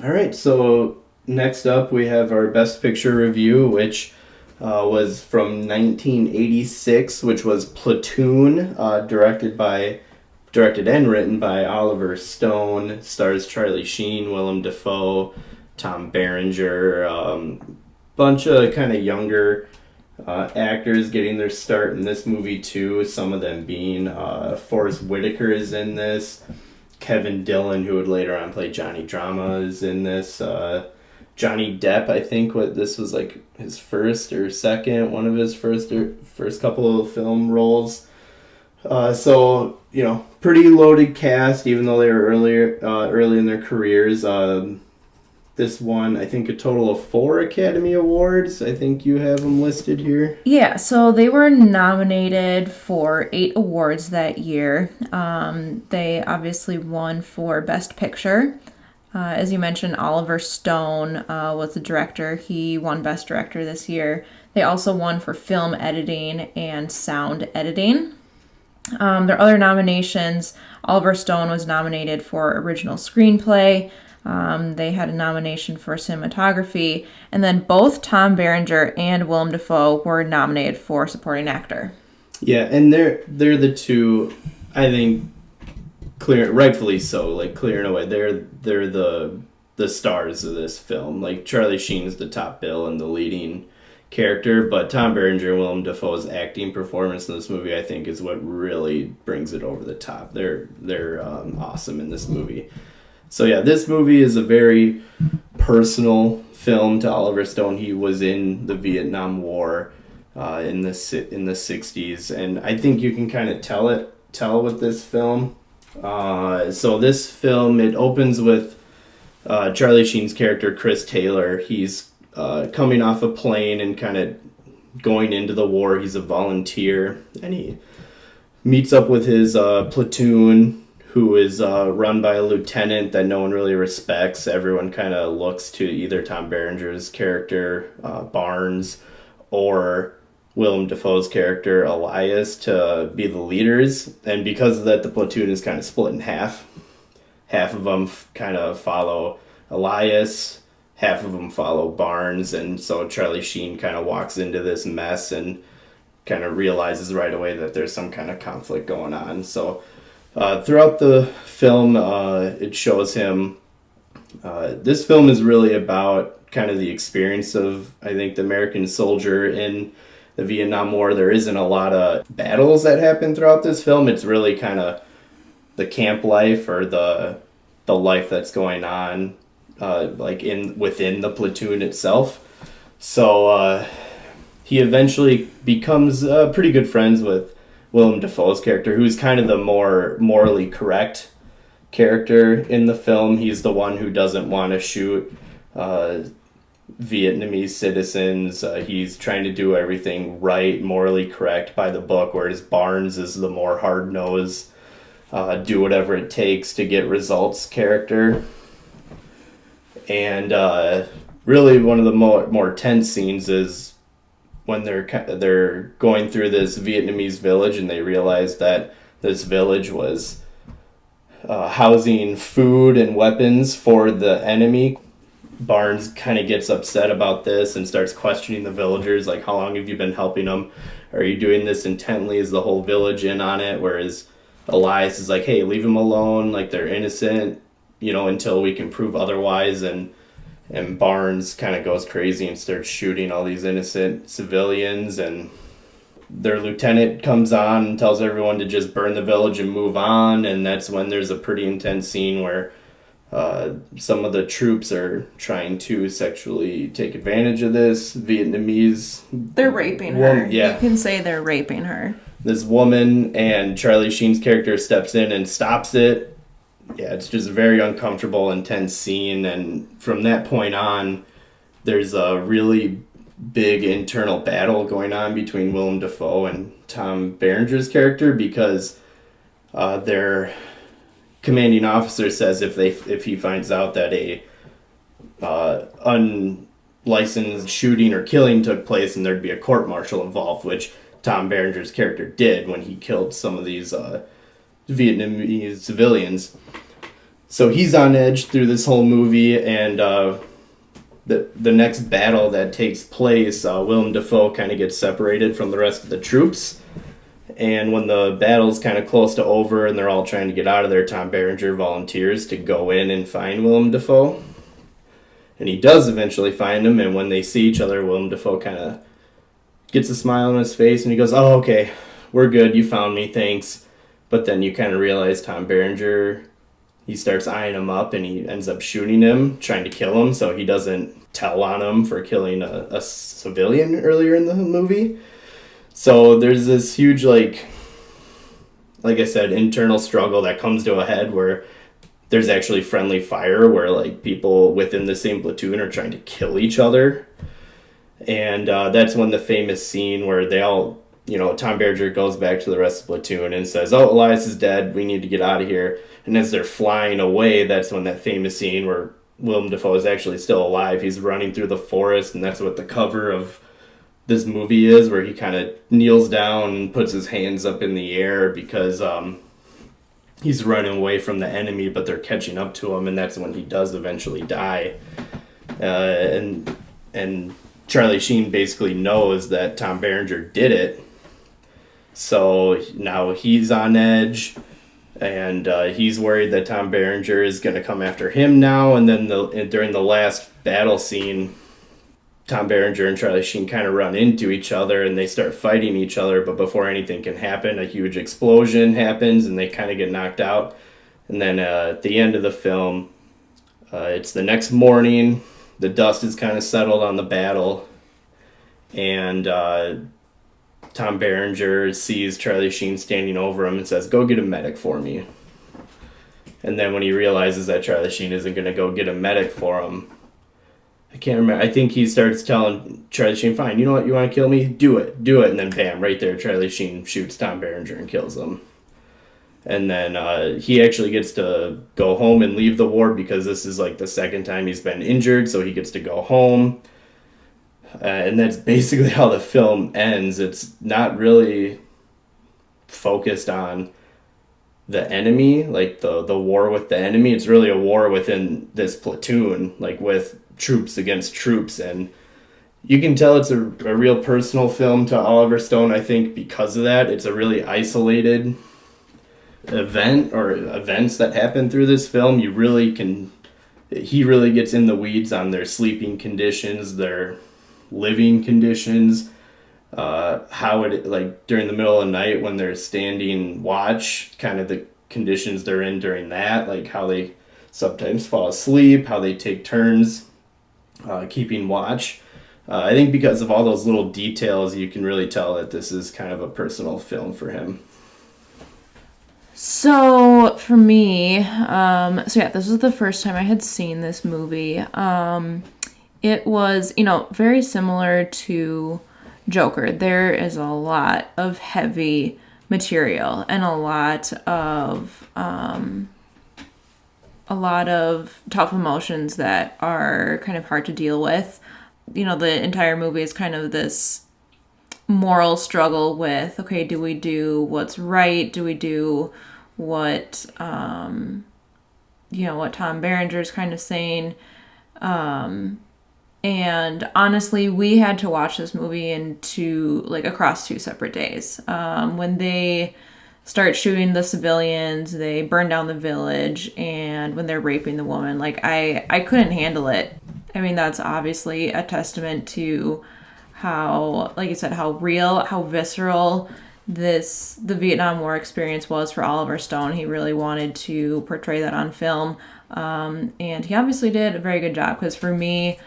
All right, so next up we have our Best Picture review, which was from 1986, which was Platoon, directed and written by Oliver Stone, stars Charlie Sheen, Willem Dafoe, Tom Berenger, bunch of kind of younger actors getting their start in this movie too, some of them being Forrest Whitaker is in this, Kevin Dillon, who would later on play Johnny Drama, is in this, Johnny Depp, I think this was like his first or second, one of his first couple of film roles. So, pretty loaded cast, even though they were early in their careers. This won, I think, a total of 4 Academy Awards. I think you have them listed here. Yeah, so they were nominated for 8 awards that year. They obviously won for Best Picture. As you mentioned, Oliver Stone was the director. He won Best Director this year. They also won for film editing and sound editing. Their other nominations, Oliver Stone was nominated for Original Screenplay. They had a nomination for cinematography. And then both Tom Berenger and Willem Dafoe were nominated for Supporting Actor. Yeah, and they're the two, I think, rightfully so, like clear and away. They're the stars of this film. Like, Charlie Sheen's the top bill and the leading character, but Tom Berenger and Willem Dafoe's acting performance in this movie, I think, is what really brings it over the top. They're awesome in this movie. So yeah, this movie is a very personal film to Oliver Stone. He was in the Vietnam War in the 60s, and I think you can kind of tell with this film. So this film, it opens with Charlie Sheen's character, Chris Taylor. He's coming off a plane and kind of going into the war. He's a volunteer, and he meets up with his platoon, who is run by a lieutenant that no one really respects. Everyone kind of looks to either Tom Berenger's character, Barnes, or Willem Dafoe's character, Elias, to be the leaders. And because of that, the platoon is kind of split in half. Half of them kind of follow Elias, half of them follow Barnes, and so Charlie Sheen kind of walks into this mess and kind of realizes right away that there's some kind of conflict going on. So throughout the film, it shows him. This film is really about kind of the experience of, I think, the American soldier in the Vietnam War. There isn't a lot of battles that happen throughout this film. It's really kind of the camp life or the life that's going on, like within the platoon itself. So he eventually becomes pretty good friends with Willem Dafoe's character, who's kind of the more morally correct character in the film. He's the one who doesn't want to shoot Vietnamese citizens. He's trying to do everything right, morally correct by the book, whereas Barnes is the more hard-nosed, do whatever it takes to get results character. And really one of the more tense scenes is when they're going through this Vietnamese village and they realize that this village was housing food and weapons for the enemy. Barnes kind of gets upset about this and starts questioning the villagers, like, how long have you been helping them? Are you doing this intently? Is the whole village in on it? Whereas Elias is like, hey, leave them alone, like they're innocent, until we can prove otherwise. And Barnes kind of goes crazy and starts shooting all these innocent civilians, and their lieutenant comes on and tells everyone to just burn the village and move on. And that's when there's a pretty intense scene where some of the troops are trying to sexually take advantage of this Vietnamese. They're raping her. Yeah. You can say they're raping her. This woman, and Charlie Sheen's character steps in and stops it. Yeah, it's just a very uncomfortable, intense scene. And from that point on, there's a really big internal battle going on between Willem Dafoe and Tom Berenger's character, because their commanding officer says if he finds out that a unlicensed shooting or killing took place, and there'd be a court-martial involved, which Tom Berenger's character did when he killed some of these Vietnamese civilians. So he's on edge through this whole movie, and the next battle that takes place, Willem Dafoe kind of gets separated from the rest of the troops. And when the battle's kind of close to over and they're all trying to get out of there, Tom Berenger volunteers to go in and find Willem Dafoe. And he does eventually find him, and when they see each other, Willem Dafoe kind of gets a smile on his face, and he goes, oh, okay, we're good, you found me, thanks. But then you kind of realize Tom Berenger, he starts eyeing him up, and he ends up shooting him, trying to kill him, so he doesn't tell on him for killing a civilian earlier in the movie. So there's this huge, like I said, internal struggle that comes to a head where there's actually friendly fire, where like people within the same platoon are trying to kill each other. And that's when the famous scene where they all, Tom Berenger goes back to the rest of the platoon and says, oh, Elias is dead, we need to get out of here. And as they're flying away, that's when that famous scene where Willem Dafoe is actually still alive. He's running through the forest, and that's what the cover of this movie is, where he kind of kneels down and puts his hands up in the air because he's running away from the enemy, but they're catching up to him, and that's when he does eventually die. And Charlie Sheen basically knows that Tom Berenger did it, so now he's on edge, and he's worried that Tom Berenger is going to come after him now. And then during the last battle scene, Tom Berenger and Charlie Sheen kind of run into each other, and they start fighting each other, but before anything can happen, a huge explosion happens, and they kind of get knocked out. And then at the end of the film, it's the next morning, the dust is kind of settled on the battle, and Tom Berenger sees Charlie Sheen standing over him and says, go get a medic for me. And then when he realizes that Charlie Sheen isn't going to go get a medic for him, I can't remember. I think he starts telling Charlie Sheen, fine, you know what, you want to kill me? Do it. And then bam, right there, Charlie Sheen shoots Tom Berenger and kills him. And then he actually gets to go home and leave the war, because this is like the second time he's been injured, so he gets to go home. And that's basically how the film ends. It's not really focused on the enemy, like the war with the enemy. It's really a war within this platoon, like with troops against troops, and you can tell it's a real personal film to Oliver Stone. I think because of that, it's a really isolated event or events that happen through this film. He really gets in the weeds on their sleeping conditions, their living conditions, how it, like during the middle of the night when they're standing watch, kind of the conditions they're in during that, like how they sometimes fall asleep, how they take turns keeping watch. I think because of all those little details, you can really tell that this is kind of a personal film for him. So for me, this was the first time I had seen this movie. It was, very similar to Joker. There is a lot of heavy material and a lot of tough emotions that are kind of hard to deal with. The entire movie is kind of this moral struggle with, okay, do we do what's right? Do we do what, what Tom Berenger's kind of saying? And honestly, we had to watch this movie across 2 separate days. When they start shooting the civilians, they burn down the village, and when they're raping the woman, I couldn't handle it. I mean, that's obviously a testament to how, like you said, how real, how visceral the Vietnam War experience was for Oliver Stone. He really wanted to portray that on film. And he obviously did a very good job, because for me,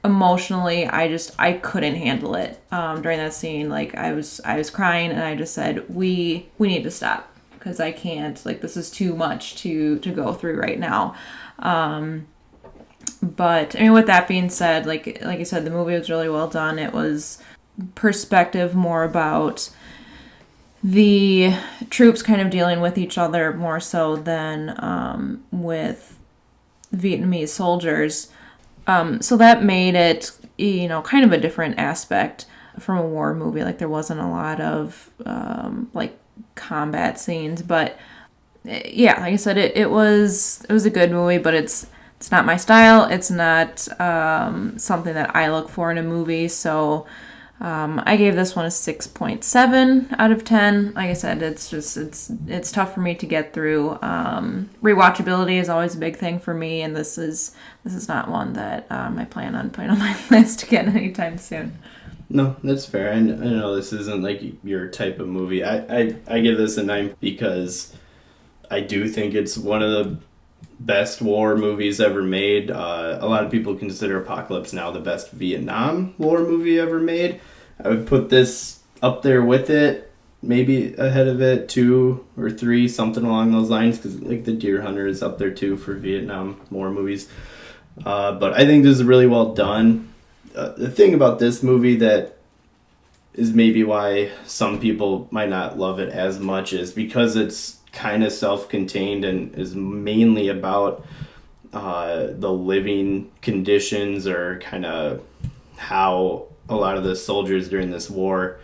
emotionally, I couldn't handle it. During that scene, I was crying, and I just said, we need to stop, because I can't, this is too much to go through right now. But I mean, with that being said, like you said, the movie was really well done. It was perspective more about the troops kind of dealing with each other more so than with Vietnamese soldiers. So that made it, kind of a different aspect from a war movie. There wasn't a lot of combat scenes, but yeah, like I said, it was a good movie, but it's not my style. It's not something that I look for in a movie. So I gave this one a 6.7 out of 10. Like I said, it's tough for me to get through. Rewatchability is always a big thing for me, and this is not one that I plan on putting on my list again anytime soon. No, that's fair. I know this isn't your type of movie. I give this a 9 because I do think it's one of the best war movies ever made. A lot of people consider Apocalypse Now the best Vietnam War movie ever made. I would put this up there with it, maybe ahead of it, 2 or 3, something along those lines, because The Deer Hunter is up there too for Vietnam War movies. But I think this is really well done. The thing about this movie that is maybe why some people might not love it as much is because it's kind of self-contained and is mainly about the living conditions, or kind of how a lot of the soldiers during this war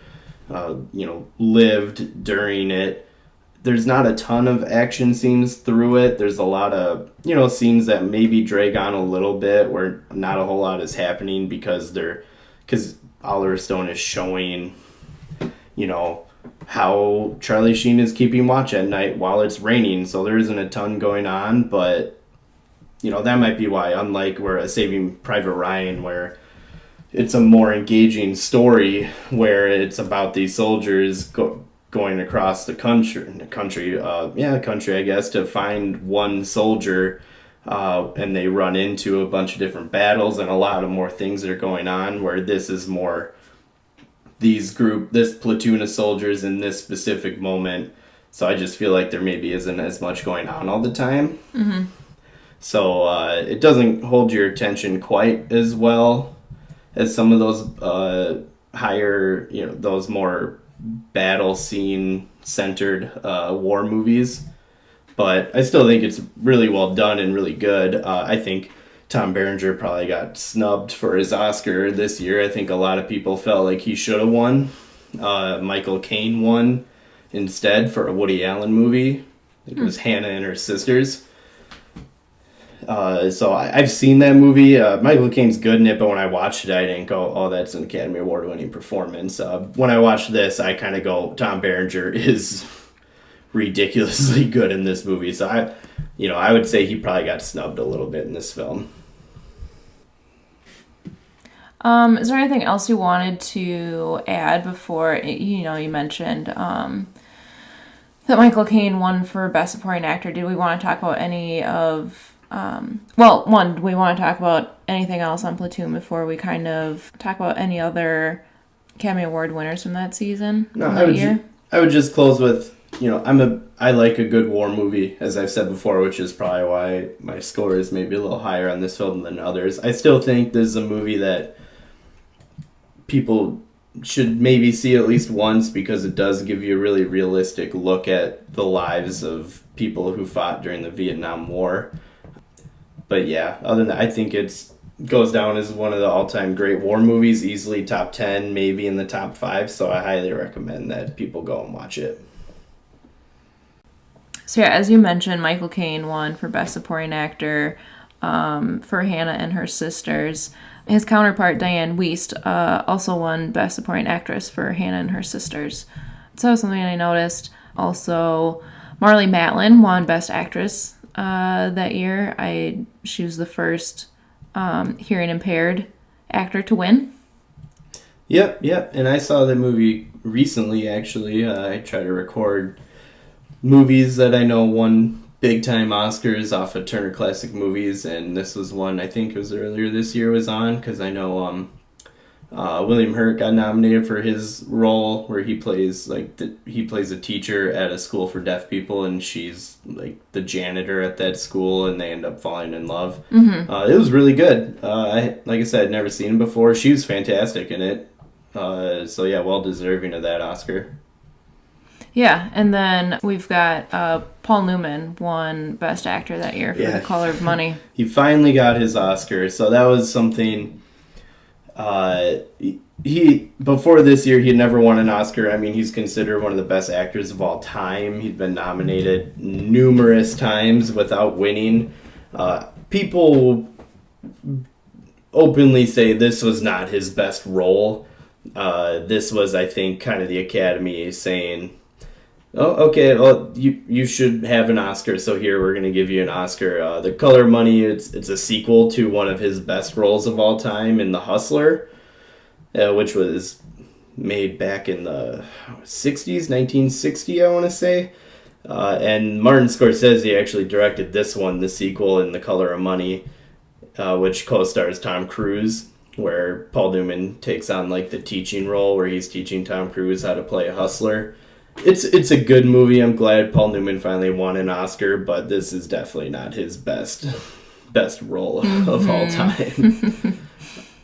lived during it. There's not a ton of action scenes through it. There's a lot of scenes that maybe drag on a little bit where not a whole lot is happening because Oliver Stone is showing how Charlie Sheen is keeping watch at night while it's raining, so there isn't a ton going on. But that might be why, unlike where Saving Private Ryan, where it's a more engaging story where it's about these soldiers going across the country, I guess, to find one soldier, and they run into a bunch of different battles and a lot of more things that are going on, where this is more this platoon of soldiers in this specific moment. So I just feel like there maybe isn't as much going on all the time. Mm-hmm. So it doesn't hold your attention quite as well as some of those higher, those more battle scene centered war movies. But I still think it's really well done and really good. I think Tom Berenger probably got snubbed for his Oscar this year. I think a lot of people felt like he should have won. Michael Caine won instead for a Woody Allen movie. I think it was Hannah and Her Sisters. So I've seen that movie. Michael Caine's good in it, but when I watched it, I didn't go, "Oh, that's an Academy Award-winning performance." When I watched this, I kind of go, "Tom Berenger is ridiculously good in this movie." So I would say he probably got snubbed a little bit in this film. Is there anything else you wanted to add before, you mentioned that Michael Caine won for Best Supporting Actor? Did we want to talk about any of, do we want to talk about anything else on Platoon before we kind of talk about any other Academy Award winners from that season, I would just close with, I like a good war movie, as I've said before, which is probably why my score is maybe a little higher on this film than others. I still think this is a movie that people should maybe see at least once, because it does give you a really realistic look at the lives of people who fought during the Vietnam War. But yeah, other than that, I think it goes down as one of the all-time great war movies, easily top 10, maybe in the top 5, so I highly recommend that people go and watch it. So yeah, as you mentioned, Michael Caine won for Best Supporting Actor for Hannah and Her Sisters. His counterpart, Diane Wiest, also won Best Supporting Actress for Hannah and Her Sisters. So that was something I noticed. Also, Marlee Matlin won Best Actress that year. She was the first hearing impaired actor to win. Yep. And I saw the movie recently, actually. I try to record movies that I know won big-time Oscars off of Turner Classic Movies, and this was one I think it was earlier this year was on, because I know William Hurt got nominated for his role where he plays a teacher at a school for deaf people, and she's like the janitor at that school, and they end up falling in love. Mm-hmm. It was really good. Like I said, I'd never seen him before. She was fantastic in it. So yeah, well deserving of that Oscar. Yeah, and then we've got Paul Newman won Best Actor that year for The Color of Money. He finally got his Oscar, so that was something. He before this year, he had never won an Oscar. I mean, he's considered one of the best actors of all time. He'd been nominated numerous times without winning. People openly say this was not his best role. This was, I think, kind of the Academy saying, "Oh, okay, well, you should have an Oscar, so here, we're going to give you an Oscar." The Color of Money, it's a sequel to one of his best roles of all time in The Hustler, which was made back in the 60s, 1960, I want to say. And Martin Scorsese actually directed this one, the sequel, in The Color of Money, which co-stars Tom Cruise, where Paul Newman takes on like the teaching role where he's teaching Tom Cruise how to play a hustler. It's a good movie. I'm glad Paul Newman finally won an Oscar, but this is definitely not his best role of all time.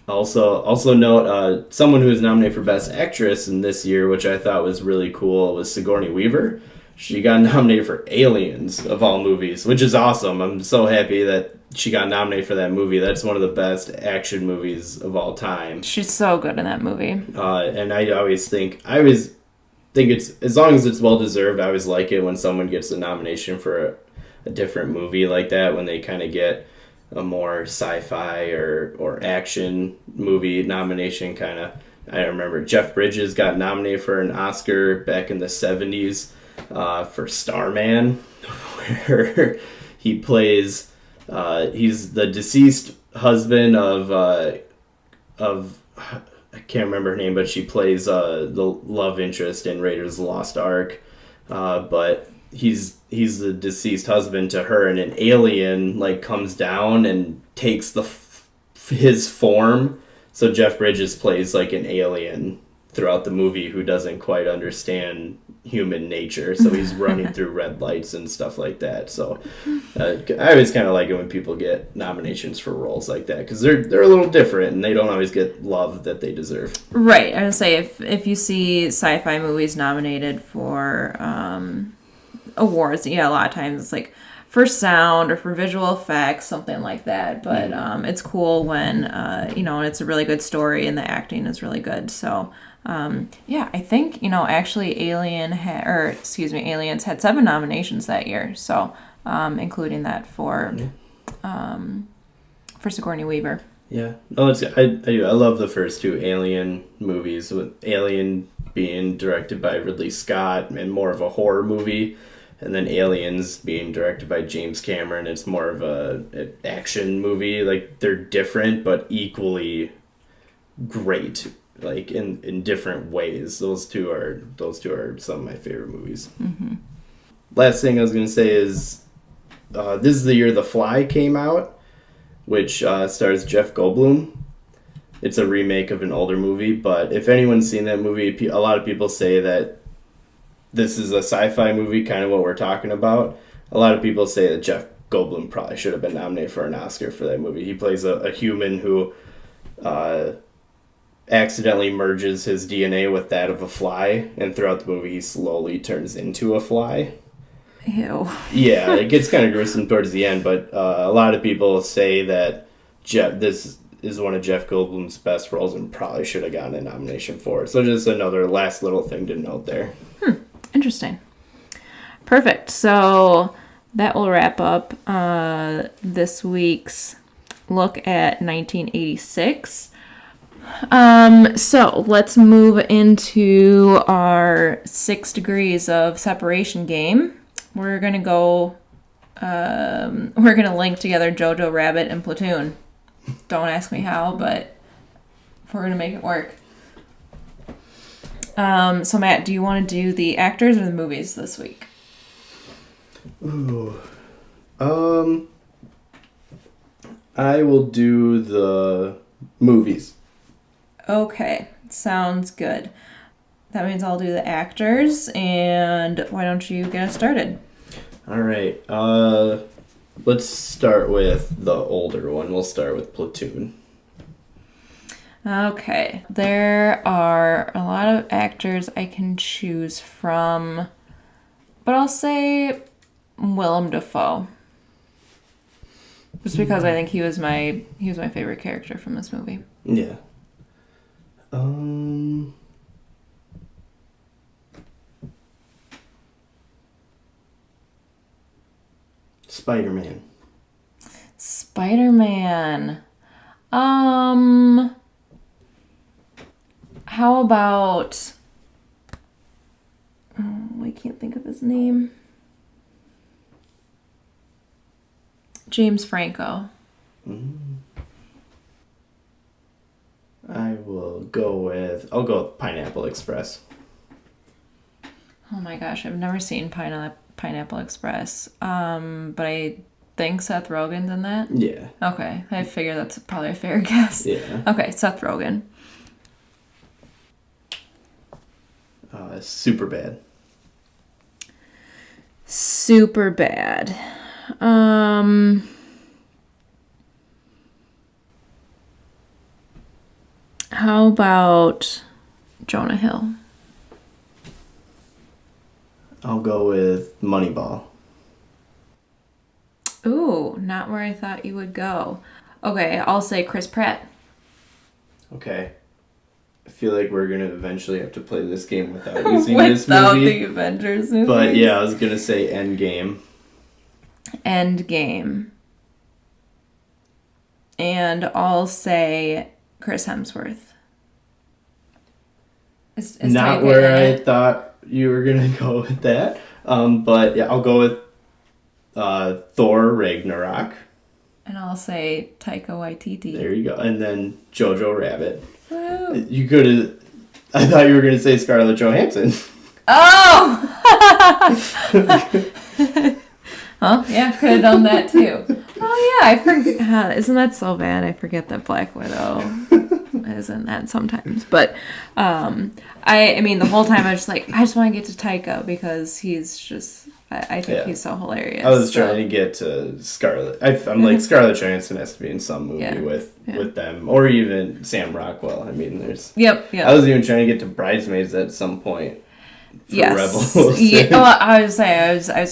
Also note, someone who was nominated for Best Actress in this year, which I thought was really cool, was Sigourney Weaver. She got nominated for Aliens, of all movies, which is awesome. I'm so happy that she got nominated for that movie. That's one of the best action movies of all time. She's so good in that movie. And I always think it's, as long as it's well deserved, I always like it when someone gets a nomination for a different movie like that, when they kind of get a more sci-fi or action movie nomination kind of. I remember Jeff Bridges got nominated for an Oscar back in the 70s for Starman, where he plays he's the deceased husband of I can't remember her name, but she plays the love interest in Raiders of the Lost Ark. But he's the deceased husband to her, and an alien like comes down and takes his form. So Jeff Bridges plays like an alien throughout the movie who doesn't quite understand human nature. So he's running through red lights and stuff like that. So I always kind of like it when people get nominations for roles like that, because they're a little different and they don't always get love that they deserve. Right. I would say if you see sci-fi movies nominated for awards, yeah, a lot of times it's like for sound or for visual effects, something like that. But it's cool when and it's a really good story and the acting is really good. So I think actually Aliens had 7 nominations that year. So including that for for Sigourney Weaver. Yeah. Oh, I do. I love the first two Alien movies, with Alien being directed by Ridley Scott and more of a horror movie, and then Aliens being directed by James Cameron. It's more of an action movie. Like, they're different but equally great, like in different ways. Those two are some of my favorite movies. Mm-hmm. Last thing I was gonna say is this is the year The Fly came out, which stars Jeff Goldblum. It's a remake of an older movie, but if anyone's seen that movie, a lot of people say that this is a sci-fi movie, kind of what we're talking about. A lot of people say that Jeff Goldblum probably should have been nominated for an Oscar for that movie. He plays a human who accidentally merges his DNA with that of a fly, and throughout the movie he slowly turns into a fly. Ew. Yeah, it gets kind of gruesome towards the end, but a lot of people say that this is one of Jeff Goldblum's best roles and probably should have gotten a nomination for it. So just another last little thing to note there. Interesting. Perfect. So that will wrap up this week's look at 1986. So let's move into our 6 degrees of separation game. We're gonna link together JoJo Rabbit and Platoon. Don't ask me how, but we're gonna make it work. So Matt, do you want to do the actors or the movies this week? Ooh. I will do the movies. Okay, sounds good. That means I'll do the actors, and why don't you get us started? All right. Let's start with the older one. We'll start with Platoon. Okay, there are a lot of actors I can choose from, but I'll say Willem Dafoe. Just because I think he was my favorite character from this movie. Yeah. Spider-Man. How about... Oh, I can't think of his name. James Franco. I'll go with Pineapple Express. Oh my gosh, I've never seen Pineapple Express. But I think Seth Rogen's in that? Yeah. Okay, I figure that's probably a fair guess. Yeah. Okay, Seth Rogen. Superbad. How about Jonah Hill? I'll go with Moneyball. Ooh, not where I thought you would go. Okay, I'll say Chris Pratt. Okay. I feel like we're going to eventually have to play this game without using this movie. Without the Avengers movie. But yeah, I was going to say Endgame. And I'll say Chris Hemsworth. Is Not where I thought you were going to go with that. But yeah, I'll go with Thor Ragnarok. And I'll say Taika Waititi. There you go. And then JoJo Rabbit. Woo. You could have... I thought you were going to say Scarlett Johansson. Oh! Huh? Yeah, could have done that too. Oh yeah, I forget. Isn't that so bad? I forget that Black Widow is in that sometimes. But I mean, the whole time I was just like, I just want to get to Taika because he's just... I think he's so hilarious. I was trying to get to Scarlett. I'm like, Scarlett Johansson has to be in some movie with them. Or even Sam Rockwell. I mean, there's... Yep. I was even trying to get to Bridesmaids at some point. Rebels. Yeah. Well, I was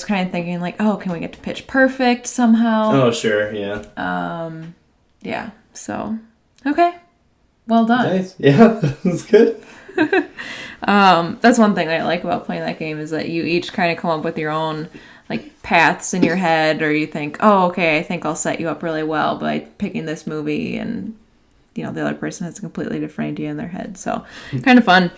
kind of thinking like, oh, can we get to Pitch Perfect somehow? Oh, sure. Yeah. Yeah. So, okay. Well done. Nice. Yeah, that was good. That's one thing that I like about playing that game is that you each kind of come up with your own like paths in your head, or you think, oh, okay, I think I'll set you up really well by picking this movie, and the other person has a completely different idea in their head. So kind of fun.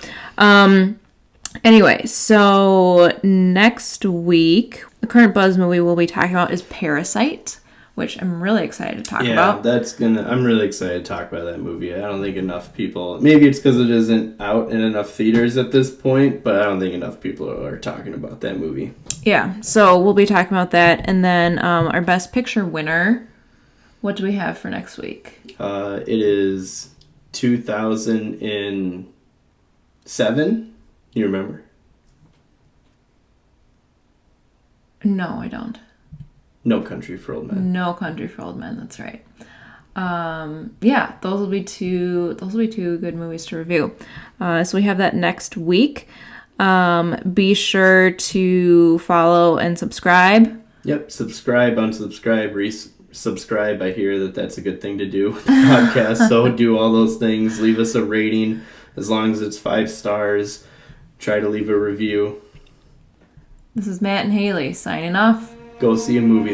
Anyway, so next week, the current buzz movie we'll be talking about is Parasite, which I'm really excited to talk about. I'm really excited to talk about that movie. I don't think enough people, maybe it's because it isn't out in enough theaters at this point, but I don't think enough people are talking about that movie. Yeah, so we'll be talking about that. And then our Best Picture winner, what do we have for next week? It is 2007. You remember? No, I don't. No Country for Old Men. No Country for Old Men, that's right. Yeah, those will be two good movies to review. So we have that next week. Be sure to follow and subscribe. Yep, subscribe, unsubscribe, resubscribe. I hear that's a good thing to do with the podcast, so do all those things. Leave us a rating, as long as it's 5 stars. Try to leave a review. This is Matt and Haley signing off. Go see a movie.